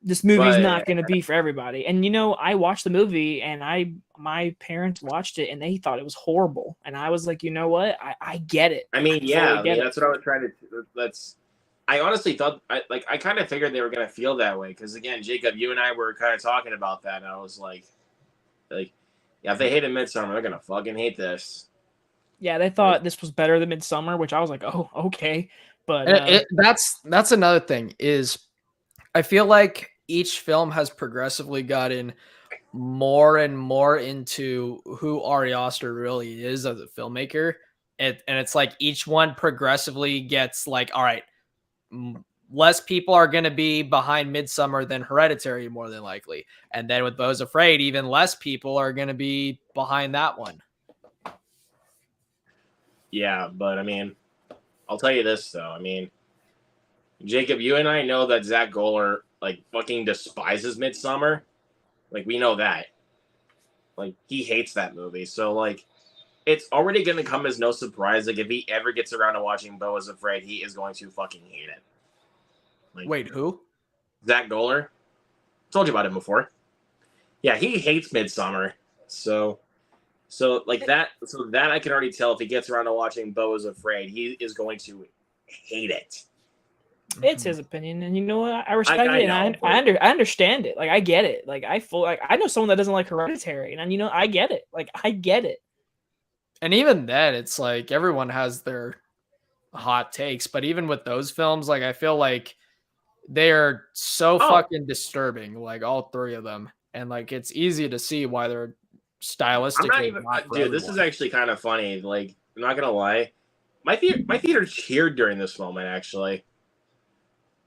this movie's not going to be for everybody. And I watched the movie and my parents watched it and they thought it was horrible. And I was like, you know what? I get it. I mean, I get it. that's what I was trying to. I honestly thought, I kind of figured they were gonna feel that way because again, Jacob, you and I were kind of talking about that, and I was like, yeah, if they hated Midsummer, they're gonna fucking hate this. Yeah, they thought this was better than Midsummer, which I was like, oh, okay. But that's another thing is I feel like each film has progressively gotten more and more into who Ari Aster really is as a filmmaker. And it's like each one progressively gets like, all right, less people are going to be behind Midsummer than Hereditary, more than likely. And then with Beau's Afraid, even less people are going to be behind that one. Yeah, but I mean, I'll tell you this though. I mean, Jacob, you and I know that Zach Goller like fucking despises Midsummer. Like we know that. Like he hates that movie. So like it's already gonna come as no surprise. Like if he ever gets around to watching Beau is Afraid, he is going to fucking hate it. Like, wait, who? Zach Goller. Told you about him before. Yeah, he hates Midsummer. So that I can already tell if he gets around to watching Beau is Afraid, he is going to hate it. it's his opinion, and you know what? I respect it, and I understand it. Like I get it. Like I know someone that doesn't like Hereditary, and I get it. Like I get it. And even then, it's like everyone has their hot takes, but even with those films, like I feel like they're so fucking disturbing, like all three of them, and like it's easy to see why they're stylistically. Dude, this is actually kind of funny. Like, I'm not gonna lie, my theater cheered during this moment. Actually,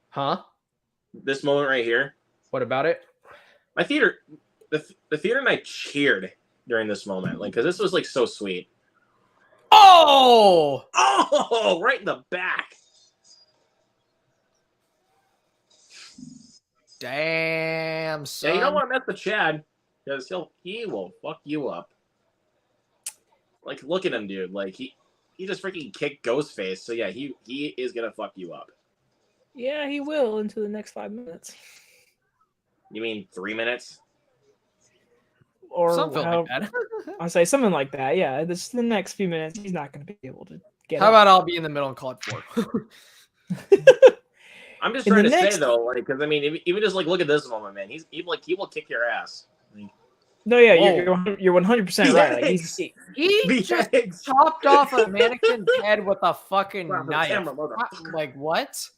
huh? This moment right here. What about it? My theater, the theater and I cheered during this moment, like because this was like so sweet. Oh, right in the back. Damn, son. Yeah, you don't want to mess with Chad because he will fuck you up. Like, look at him, dude. Like he just freaking kicked Ghostface. So yeah, he is gonna fuck you up. Yeah, he will into the next 5 minutes. You mean 3 minutes? Or something like that. I'll say something like that. Yeah, the next few minutes, he's not going to be able to Get How out. about I'll be in the middle and call it 4? I'm just In trying the to next- say though, like, because I mean, even just like look at this moment, man. He will kick your ass. Like, No, yeah, Whoa. you're 100% right. Like The He just eggs. chopped off a mannequin's head with a fucking Wow, the knife. camera, motherfucker. Like what?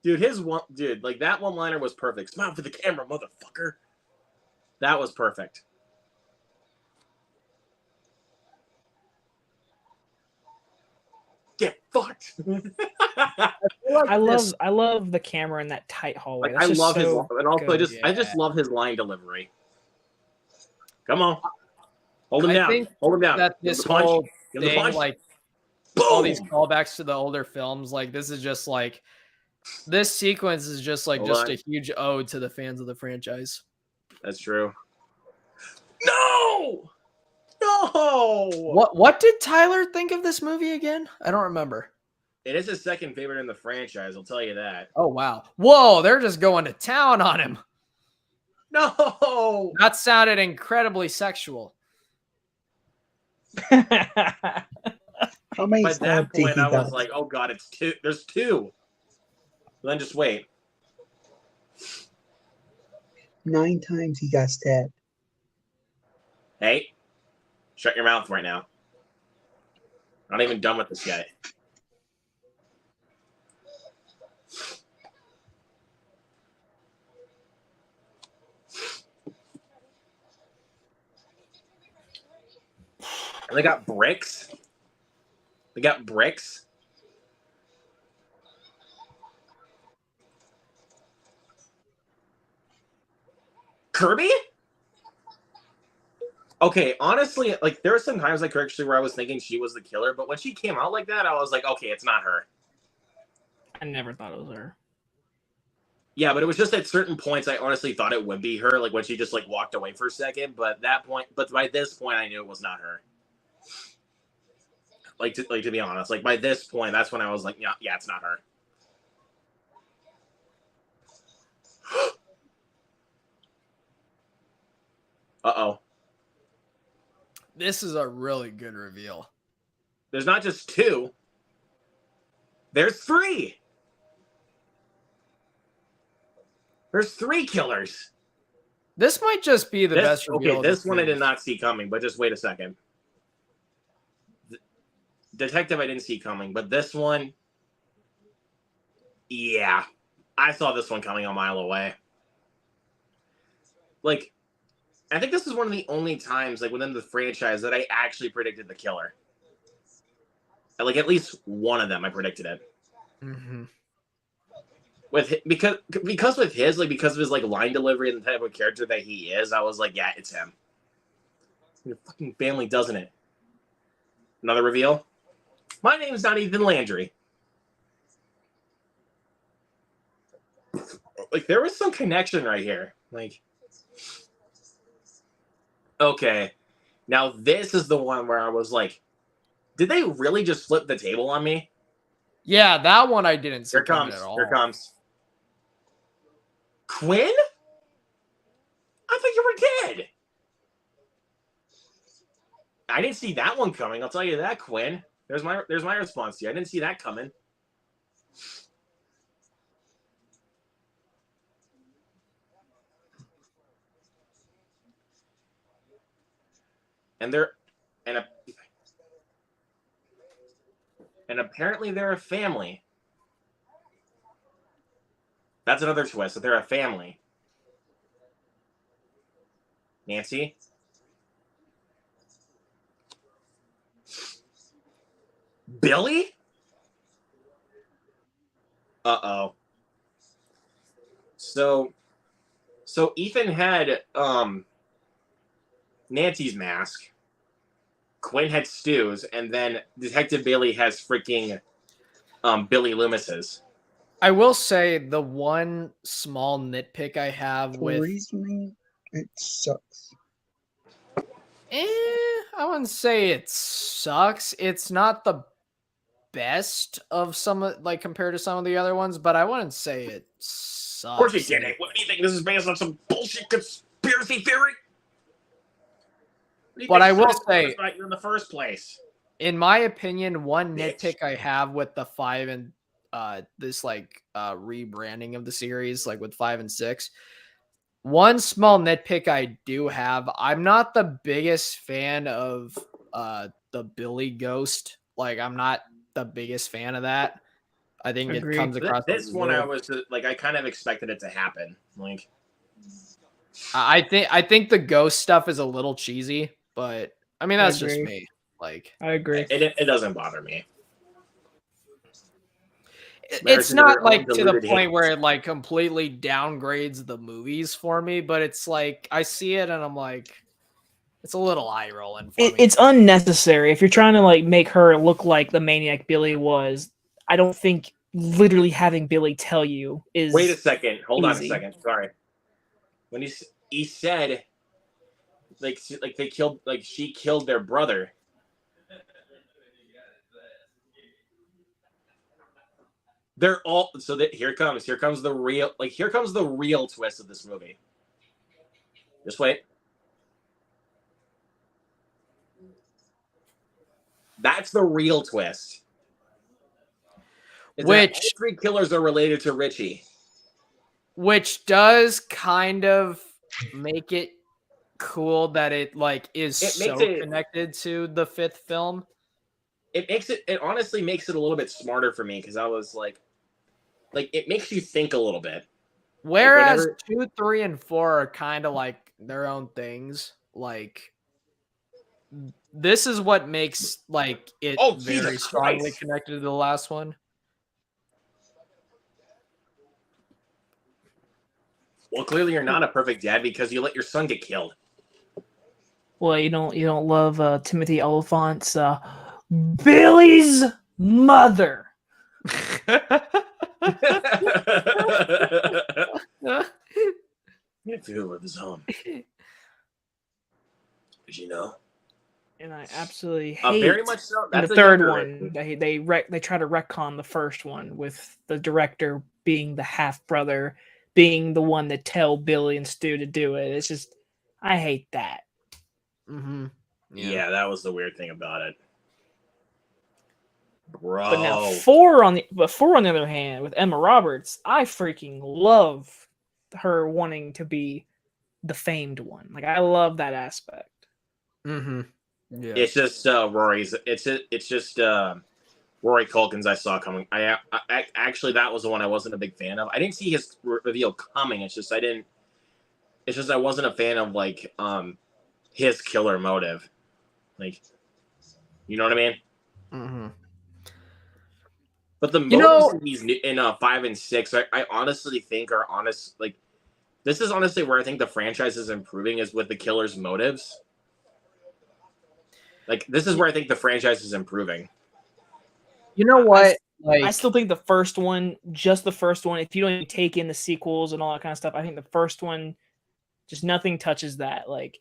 Dude, like that one liner was perfect. Smile for the camera, motherfucker. That was perfect. Get fucked. I love the camera in that tight hallway. Like, That's I just love his, so and also good. I just love his line delivery. Come on, hold him I down. think Hold him down. that Give him this the punch. whole Give him the thing, punch. like Boom! all these callbacks to the older films, like this is just like this sequence is just like Hold just on. a huge ode to the fans of the franchise. That's true. No! No! What did Tyler think of this movie again? I don't remember. It is his second favorite in the franchise, I'll tell you that. Oh wow. Whoa, they're just going to town on him. No! That sounded incredibly sexual. How many By that stabs did point, he I was got? like, oh god, it's two. There's two. Then just wait. 9 times he got stabbed. Hey, shut your mouth right now. Not even done with this yet. And they got bricks. They got bricks. Kirby? Okay, honestly, like there were some times like actually where I was thinking she was the killer, but when she came out like that, I was like, okay, it's not her. I never thought it was her. Yeah, but it was just at certain points I honestly thought it would be her, like when she just like walked away for a second. But by this point, I knew it was not her. Like to be honest, like by this point, that's when I was like, yeah, it's not her. Uh-oh. This is a really good reveal. There's not just two. There's three. There's three killers. This might just be the best reveal. Okay, this one I did not see coming, but just wait a second. Detective I didn't see coming, but this one, yeah. I saw this one coming a mile away. Like, I think this is one of the only times, like, within the franchise that I actually predicted the killer. Like, at least one of them, I predicted it. Mm-hmm. Because with his, like, because of his, like, line delivery and the type of character that he is, I was like, yeah, it's him. Your fucking family, doesn't it? Another reveal? My name's not Ethan Landry. Like, there was some connection right here. Like, okay. Now, this is the one where I was like, did they really just flip the table on me? Yeah, that one I didn't see Here coming comes. at all. Here comes. Quinn? I thought you were dead. I didn't see that one coming. I'll tell you that, Quinn. There's my response to you. I didn't see that coming. And apparently they're a family. That's another twist, that they're a family. Nancy? Billy? Uh-oh. So Ethan had Nancy's mask. Quinn had Stu's, and then Detective Bailey has freaking Billy Loomis's. I will say the one small nitpick I have For with reasoning, it sucks. I wouldn't say it sucks. It's not the best of like compared to some of the other ones, but I wouldn't say it sucks. Of course he did it. What do you think? This is based on some bullshit conspiracy theory? But I will say, right in the first place. in my opinion, one nitpick I have with the 5 and this like rebranding of the series, like with 5 and 6. One small nitpick I do have, I'm not the biggest fan of the Billy ghost. Like, I'm not the biggest fan of that. I think it Agreed. comes across This a one, I little- was like, I kind of expected it to happen. Like, I think the ghost stuff is a little cheesy, but I mean that's just agree. me. Like, I agree. it doesn't bother me. it's Americans not are like all to the deluded point hate. where it like completely downgrades the movies for me, but it's like I see it and I'm like, it's a little eye rolling for me. It's unnecessary. If you're trying to like make her look like the maniac Billy was, I don't think literally having Billy tell you is. Wait a second. Hold on a easy. second. Sorry. When he said like they killed, like she killed their brother. They're all so that here comes the real twist of this movie. Just wait. That's the real twist. Is that Which- all 3 killers are related to Richie. Which does kind of make it cool that it like is It makes so it- connected to the 5th film. It honestly makes it a little bit smarter for me because I was like it makes you think a little bit. Whereas whenever- 2, 3, and 4 are kind of like their own things. Like, this is what makes like it Oh, very Jesus strongly Christ. connected to the last one. Well, clearly you're not a perfect dad because you let your son get killed. Well, you don't love Timothy Oliphant's Billy's mother. If you with his own. Did you know? And I absolutely hate Very much so. in That's the a third younger- one. They try to retcon the first one with the director being the half brother, being the one that tell Billy and Stu to do it. It's just I hate that. Mm-hmm. Yeah, that was the weird thing about it. Bro. But now four on the other hand with Emma Roberts, I freaking love her wanting to be the famed one. Like I love that aspect. Mm-hmm. Yeah. It's just Rory's. It's just Rory Culkin's I saw coming. I actually that was the one I wasn't a big fan of. I didn't see his reveal coming. It's just I wasn't a fan of like his killer motive. Like, you know what I mean? Mm-hmm. But the motives in these in 5 and 6, I honestly think are honest. Like, this is honestly where I think the franchise is improving is with the killer's motives. Like, this is where I think the franchise is improving. You know what? I still think the first one, just the first one, if you don't even take in the sequels and all that kind of stuff, I think the first one, just nothing touches that. Like,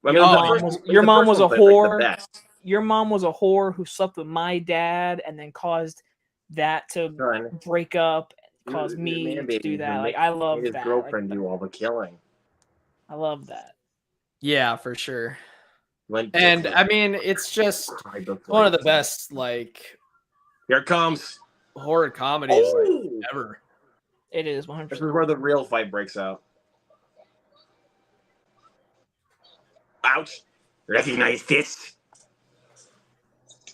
your mom was a whore. Your mom was a whore who slept with my dad and then caused that to break up, cause me to do that. Like, I love his that. girlfriend do all the killing. I love that. Yeah, for sure. And I mean, it's just one of the best like here it comes horror comedies like, ever. It is 100%. This is where the real fight breaks out. Ouch! Recognize this.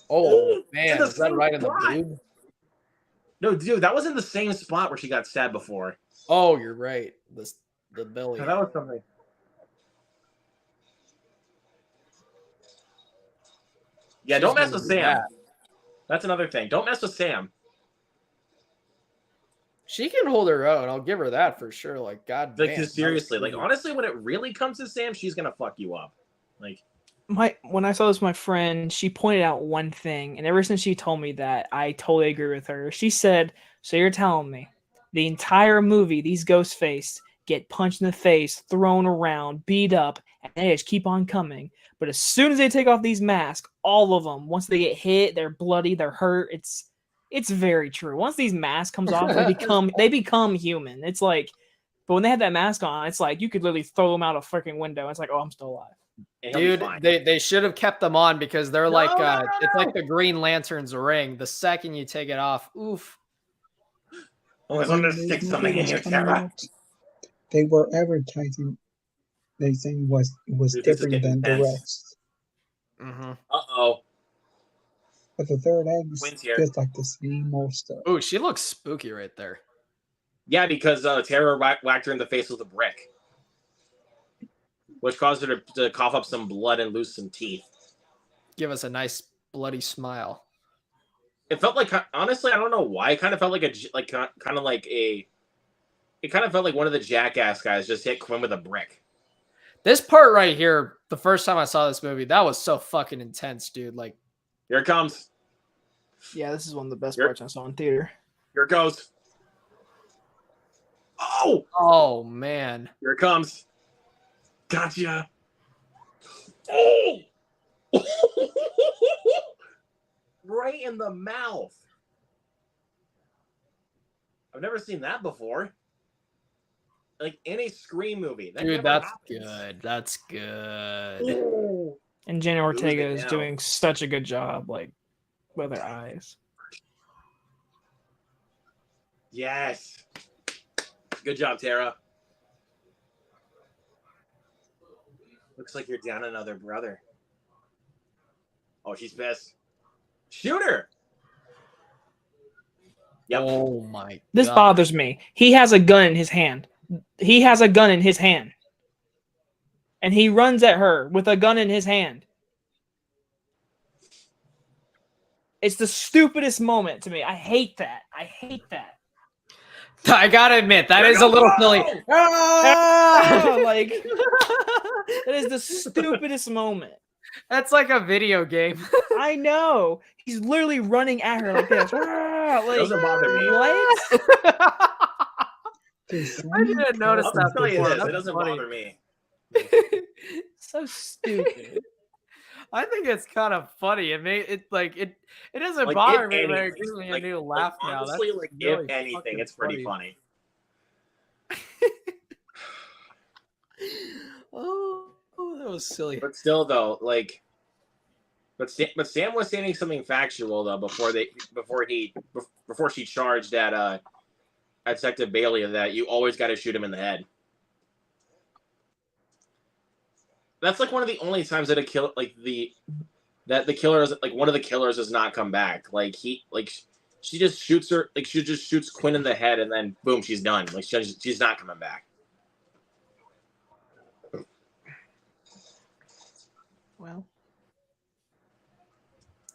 Oh man, is that right in the boob? No, dude, that was in the same spot where she got stabbed before. Oh, you're right. The belly. So that was something. Yeah, don't mess with Sam. That's another thing. Don't mess with Sam. She can hold her own. I'll give her that for sure. Like, God damn. Like, seriously, like, honestly, when it really comes to Sam, she's gonna fuck you up. Like, when I saw this with my friend, she pointed out one thing, and ever since she told me that, I totally agree with her. She said, "So you're telling me the entire movie, these Ghostface get punched in the face, thrown around, beat up, and they just keep on coming. But as soon as they take off these masks, all of them, once they get hit, they're bloody, they're hurt. It's very true. Once these masks comes off, they become human. It's like, but when they have that mask on, it's like you could literally throw them out a freaking window. It's like, oh, I'm still alive." and he'll be Dude, fine. they should have kept them on because they're like no, it's no. like the Green Lantern's ring. The second you take it off, oof. Always wanted to When stick this something movie in you, was coming Tara. out, they were advertising. They saying was Dude, this is different getting than the intense. rest. Mm-hmm. Uh-oh. But the third egg is Wins here. just like the same old stuff. Ooh, she looks spooky right there. Yeah, because Tara whacked her in the face with a brick, which caused her to cough up some blood and lose some teeth. Give us a nice bloody smile. It felt like, honestly, I don't know why. It kind of felt like it kind of felt like one of the Jackass guys just hit Quinn with a brick. This part right here, the first time I saw this movie, that was so fucking intense, dude. Like, Here it comes. Yeah, this is one of the best You're- parts I saw in theater. Here it goes. Oh! oh man. Here it comes. Gotcha. Oh! Right in the mouth. I've never seen that before. Like in a Scream movie. That Dude, never that's happens. good. That's good. Ooh. And Jenna Ortega it is now. doing such a good job, like with her eyes. Yes. Good job, Tara. Looks like you're down another brother. Oh, she's pissed. Shoot her. Yep. Oh my This god. bothers me. He has a gun in his hand. He has a gun in his hand. And he runs at her with a gun in his hand. It's the stupidest moment to me. I hate that. I hate that. I gotta admit, that is a little silly. Like, that is the stupidest moment. That's like a video game. I know. He's literally running at her like this. Like, Doesn't bother me. what? I didn't notice I'll that tell you before. this. It That's doesn't funny. bother me. So stupid. I think it's kind of funny. It doesn't Like, bother if me, but it anything, gives me a like- new like, laugh now. honestly, That's like really if anything, fucking it's pretty funny. Oh, that was silly. But still, though, like, but Sam was saying something factual though before she charged at Detective Bailey that you always got to shoot him in the head. That's like one of the only times that the killer is like one of the killers does not come back. Like she just shoots her, like she just shoots Quinn in the head and then boom, she's done. Like she's not coming back. Well,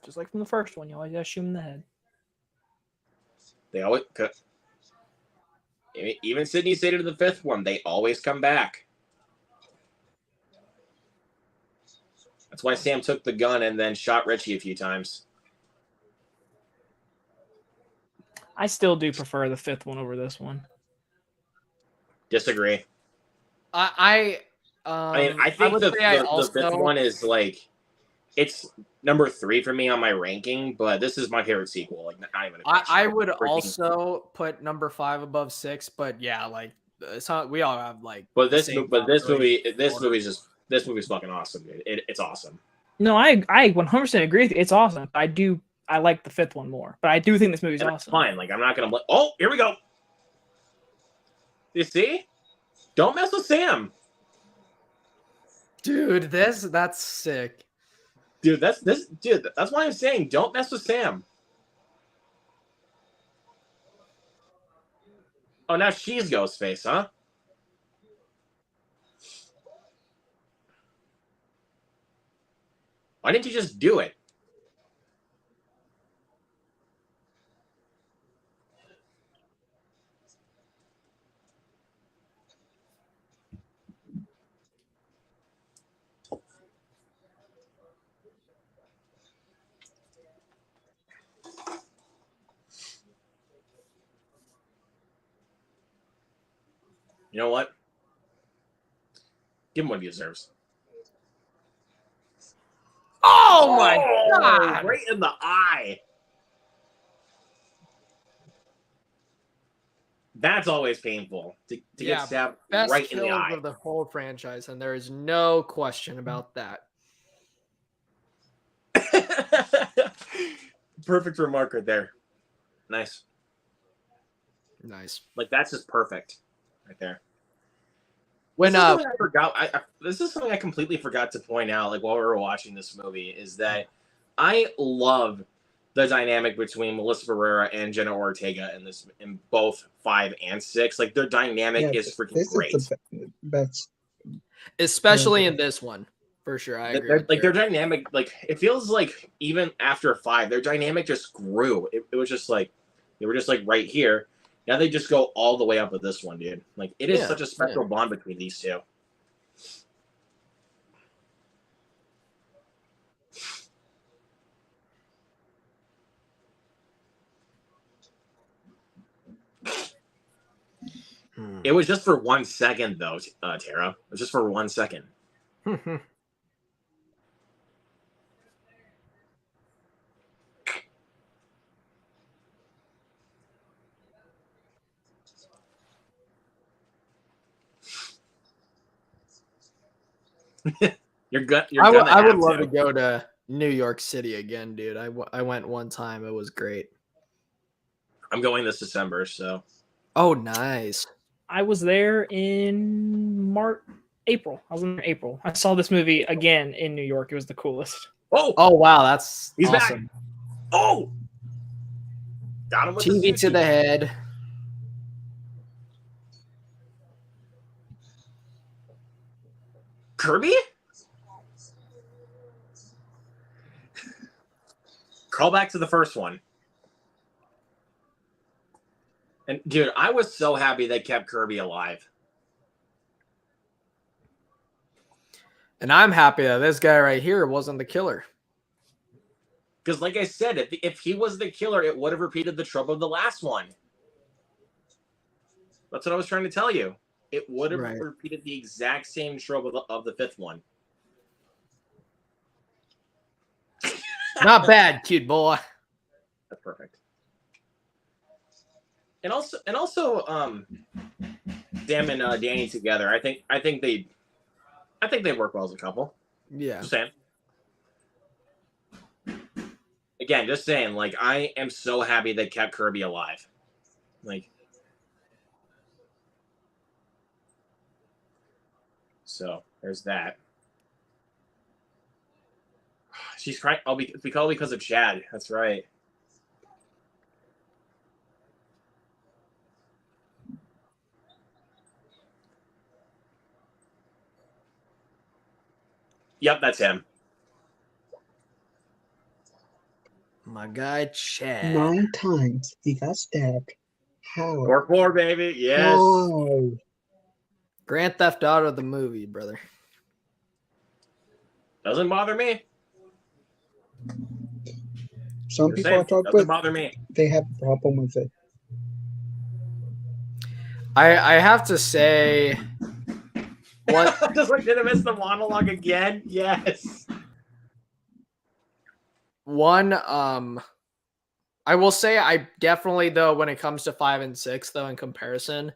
just like from the first one, you always gotta shoot him in the head. They always, even Sydney stated in the fifth one, they always come back. That's why Sam took the gun and then shot Richie a few times. I still do prefer the fifth one over this one. Disagree. I mean, I think would the say fifth one is like, it's number 3 for me on my ranking, but this is my favorite sequel. Like, not even a question. I would Freaking- also put number 5 above 6, but yeah, like we all have like. But the this same movie's order. this movie's fucking awesome, dude. It's awesome. No, I 100% agree with you. It's awesome. I like the fifth one more, but I do think this movie's And that's awesome. fine. Like, I'm not gonna. Oh, here we go. You see? Don't mess with Sam, Dude, that's sick. dude. That's why I'm saying don't mess with Sam. Oh, now she's Ghostface, huh? Why didn't you just do it? You know what? Give him what he deserves. Oh my god! Right in the eye. That's always painful to Yeah, get stabbed Best right in the kills eye. of the whole franchise, and there is no question about that. Perfect remark right there. Nice. Nice. Like that's just perfect right there. When This is something I forgot. This is something I completely forgot to point out. Like while we were watching this movie, is that I love the dynamic between Melissa Barrera and Jenna Ortega in both 5 and 6. Like their dynamic is freaking this great. is the best. especially in this one, for sure. I agree. Like their dynamic, like it feels like even after 5, their dynamic just grew. It was just like they were just like right here. Now they just go all the way up with this one, dude. Like it is such a special bond between these two. It was just for 1 second, though, Tara. It was just for 1 second. You're good. I would love to go to New York City again, dude. I went one time. It was great. I'm going this December, so. Oh, nice. I was there in April. I was in April. I saw this movie again in New York. It was the coolest. Oh wow, that's he's awesome. Back. Oh, got him with TV to the head. Kirby? Call back to the first one. And dude, I was so happy they kept Kirby alive. And I'm happy that this guy right here wasn't the killer. Because like I said, if he was the killer, it would have repeated the trope of the last one. That's what I was trying to tell you. It would have repeated the exact same trope of the 5th one. Not bad, cute boy. That's perfect. And also, Sam and Danny together. I think they work well as a couple. Yeah. Just saying. Again, just saying. Like I am so happy they kept Kirby alive. Like. So there's that. She's crying. I'll be called because of Chad. That's right. Yep, that's him. My guy Chad. 9 times he got stabbed. How? 4-4, baby. Yes. Oh. Grand Theft Auto the movie, brother. Doesn't bother me. Some Just people saying, I talk doesn't with, bother me. they have a problem with it. I have to say, what? Just like did I miss the monologue again? Yes. One, I will say I definitely, though, when it comes to 5 and 6, though, in comparison,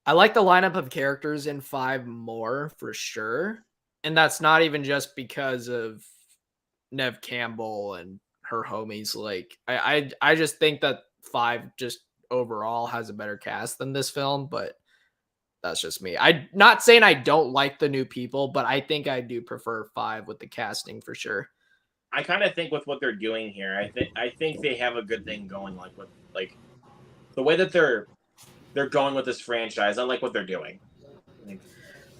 I like the lineup of characters in 5 more for sure. And that's not even just because of Nev Campbell and her homies. Like, I just think that 5 just overall has a better cast than this film, but that's just me. I'm not saying I don't like the new people, but I think I do prefer 5 with the casting for sure. I kind of think with what they're doing here, I think they have a good thing going. Like with the way that they're going with this franchise. I like what they're doing.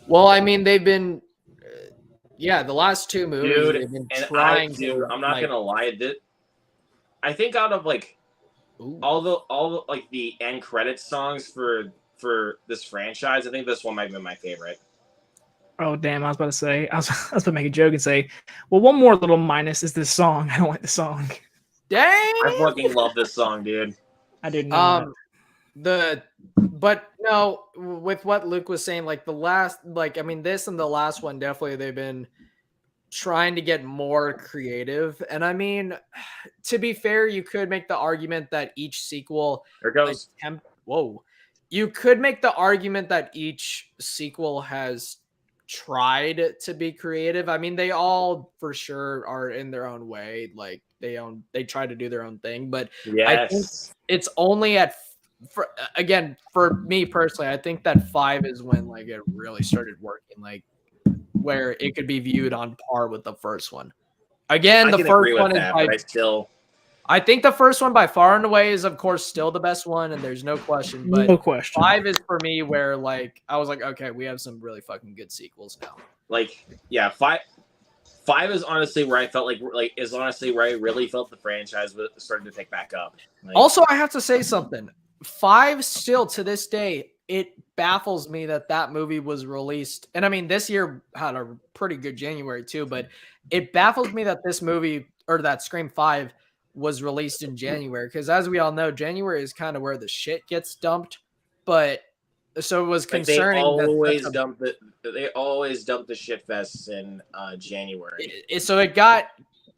Well, I mean, they've been, the last 2 movies, dude, they've been trying to. I'm not gonna lie. I think out of all the like the end credits songs for this franchise, I think this one might be my favorite. Oh damn! I was about to say, I was about to make a joke and say, well, one more little minus is this song. I don't like the song. Dang! I fucking love this song, dude. I did not. But no, with what Luke was saying, like the last, like I mean, this and the last one definitely they've been trying to get more creative. And I mean, to be fair, you could make the argument that each sequel you could make the argument that each sequel has tried to be creative. I mean, they all for sure are in their own way. Like they try to do their own thing, but I think Yes. it's only again, for me personally, I think that 5 is when like it really started working, like where it could be viewed on par with the first one. Again, I the can first agree with one is that, but I think the first one by far and away is, of course, still the best one, and there's no question. But No question. 5 is for me where, like, I was like, okay, we have some really fucking good sequels now. like, yeah, 5 is honestly where I felt is honestly where I really felt the franchise was starting to pick back up. Like, Also, I have to say something. 5 still to this day, it baffles me that movie was released. And I mean, this year had a pretty good January too, but it baffles me that this movie or that Scream 5 was released in January, because as we all know, January is kind of where the shit gets dumped. But so it was like concerning they always dump the shit fests in January. So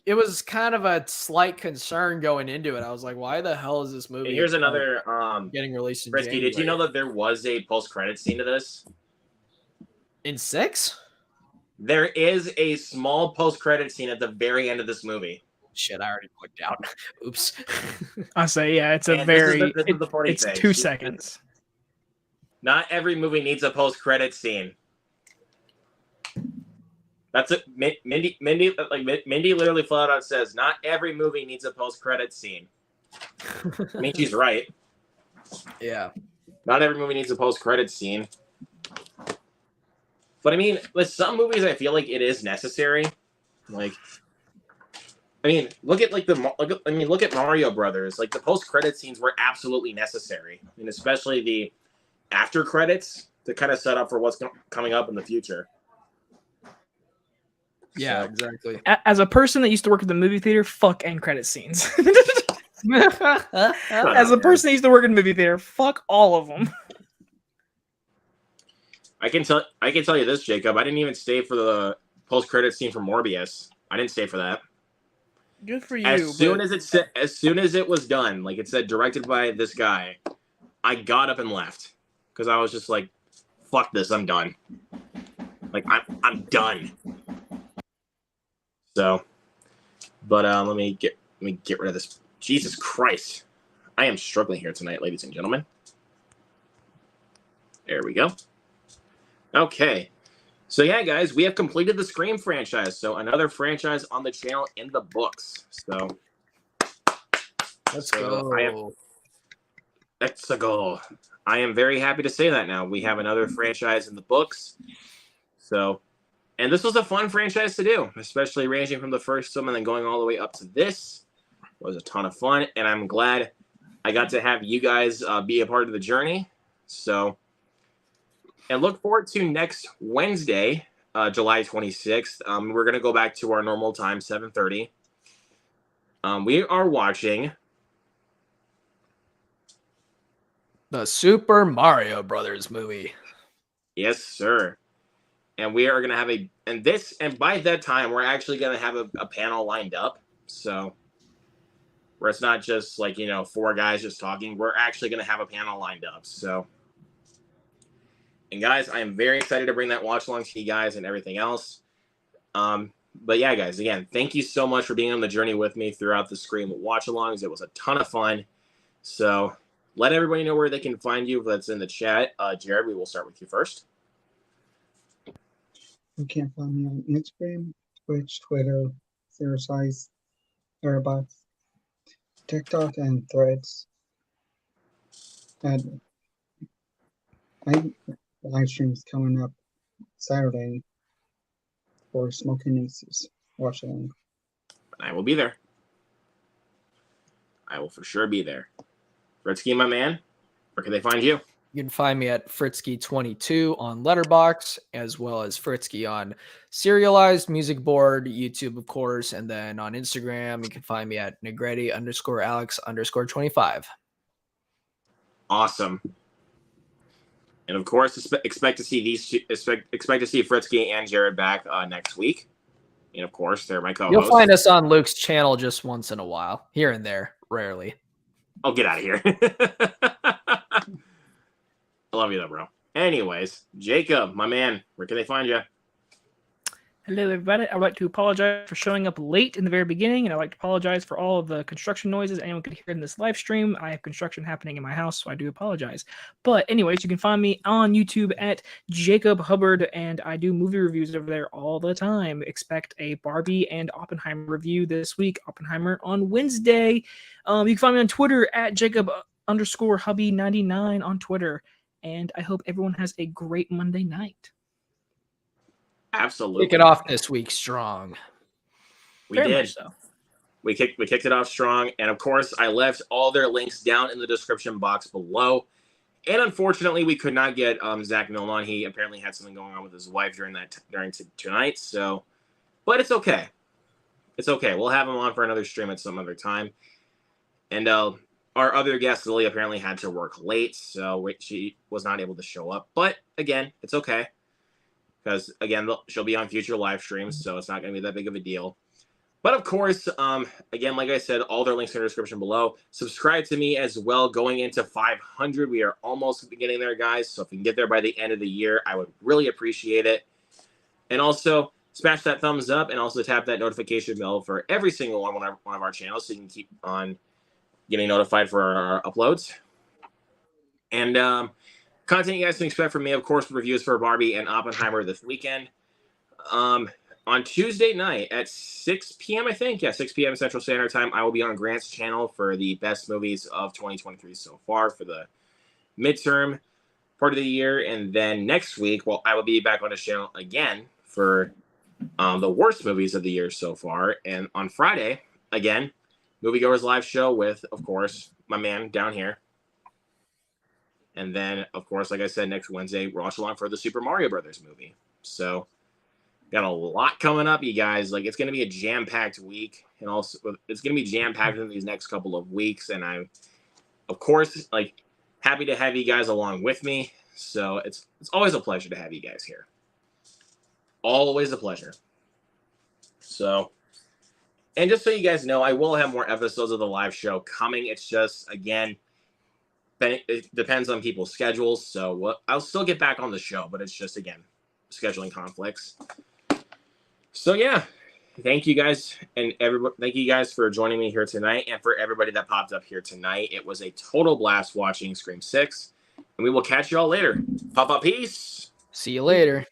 it was kind of a slight concern going into it. I was like, why the hell is this movie? And here's another getting released in Frisky, January. did you know that there was a post-credit scene to this? In 6? There is a small post-credit scene at the very end of this movie. Shit, I already clicked out. Oops. I say, yeah, it's And this is the funny it's thing. 2 seconds. Not every movie needs a post-credit scene. That's it. Mindy literally flat out says, not every movie needs a post-credit scene. I mean, she's right. Yeah. Not every movie needs a post-credit scene. But I mean, with some movies, I feel like it is necessary. Like, I mean, look at Mario Brothers. Like, the post-credit scenes were absolutely necessary, and especially the after credits to kind of set up for what's coming up in the future. Yeah, So, exactly. As a person that used to work at the movie theater, fuck end credit scenes. As a person that used to work in the movie theater, fuck all of them. I can tell you this, Jacob. I didn't even stay for the post-credit scene for Morbius. I didn't stay for that. Good for you. As soon as it was done, like it said, directed by this guy, I got up and left because I was just like, "Fuck this, I'm done." Like I'm done. So, but let me get rid of this. Jesus Christ, I am struggling here tonight, ladies and gentlemen. There we go. Okay. So yeah, guys, we have completed the Scream franchise. So another franchise on the channel in the books. So Let's go. Let's go. I am very happy to say that now. We have another franchise in the books. So, and this was a fun franchise to do, especially ranging from the first one and then going all the way up to this. It was a ton of fun, and I'm glad I got to have you guys be a part of the journey. So, and look forward to next Wednesday, July 26th. We're going to go back to our normal time, 7:30. We are watching The Super Mario Brothers movie. Yes, sir. And we are going to have and by that time, we're actually going to have a panel lined up. So, where it's not just like, 4 guys just talking. We're actually going to have a panel lined up. So, and guys, I am very excited to bring that watch along to you guys and everything else. But yeah, guys, again, thank you so much for being on the journey with me throughout the Scream watch alongs. It was a ton of fun. So, let everybody know where they can find you. That's in the chat. Jared, we will start with you first. You can find me on Instagram, Twitch, Twitter, Size, Airbots, TikTok, and Threads. And my live stream is coming up Saturday for Smoking Aces. Watch along. I will be there. I will for sure be there. Redsky, my man, where can they find you? You can find me at Fritzky22 on Letterboxd, as well as Fritzky on Serialized Music Board, YouTube, of course, and then on Instagram, you can find me at Negretti_Alex_25. Awesome. And of course, expect to see Fritzky and Jared back next week. And of course, they're my co-hosts. You'll find us on Luke's channel just once in a while, here and there, rarely. Oh, get out of here. I love you though, bro. Anyways, Jacob, my man, where can they find you? Hello, everybody. I would like to apologize for showing up late in the very beginning, and I'd like to apologize for all of the construction noises anyone could hear in this live stream. I have construction happening in my house, so I do apologize. But anyways, you can find me on YouTube at Jacob Hubbard, and I do movie reviews over there all the time. Expect a Barbie and Oppenheimer review this week. Oppenheimer on Wednesday. You can find me on Twitter at Jacob_Hubby99 on Twitter. And I hope everyone has a great Monday night. Absolutely. Kick it off this week strong. We Very did. much so. We kicked it off strong. And of course, I left all their links down in the description box below. And unfortunately, we could not get Zach Milne on. He apparently had something going on with his wife during tonight. So, but it's okay. It's okay. We'll have him on for another stream at some other time. And our other guest, Lily, apparently had to work late, so she was not able to show up. But again, it's okay. Because, again, she'll be on future live streams, so it's not going to be that big of a deal. But, of course, again, like I said, all their links in the description below. Subscribe to me as well. Going into 500, we are almost getting there, guys. So if we can get there by the end of the year, I would really appreciate it. And also, smash that thumbs up and also tap that notification bell for every single one of our channels so you can keep on getting notified for our uploads. And content you guys can expect from me, of course, reviews for Barbie and Oppenheimer this weekend. On Tuesday night at 6 p.m., I think. Yeah, 6 p.m. Central Standard Time, I will be on Grant's channel for the best movies of 2023 so far for the midterm part of the year. And then next week, well, I will be back on his channel again for the worst movies of the year so far. And on Friday, again, Moviegoers Live Show with, of course, my man down here. And then, of course, like I said, next Wednesday, we're watching along for the Super Mario Brothers movie. So, got a lot coming up, you guys. Like, it's going to be a jam-packed week. And also, it's going to be jam-packed in these next couple of weeks. And I'm, of course, like, happy to have you guys along with me. So, it's always a pleasure to have you guys here. Always a pleasure. So, and just so you guys know, I will have more episodes of the live show coming. It's just, again, it depends on people's schedules. So I'll still get back on the show, but it's just, again, scheduling conflicts. So, yeah, thank you guys. And everybody, thank you guys for joining me here tonight. And for everybody that popped up here tonight, it was a total blast watching Scream 6. And we will catch you all later. Pop up, peace. See you later.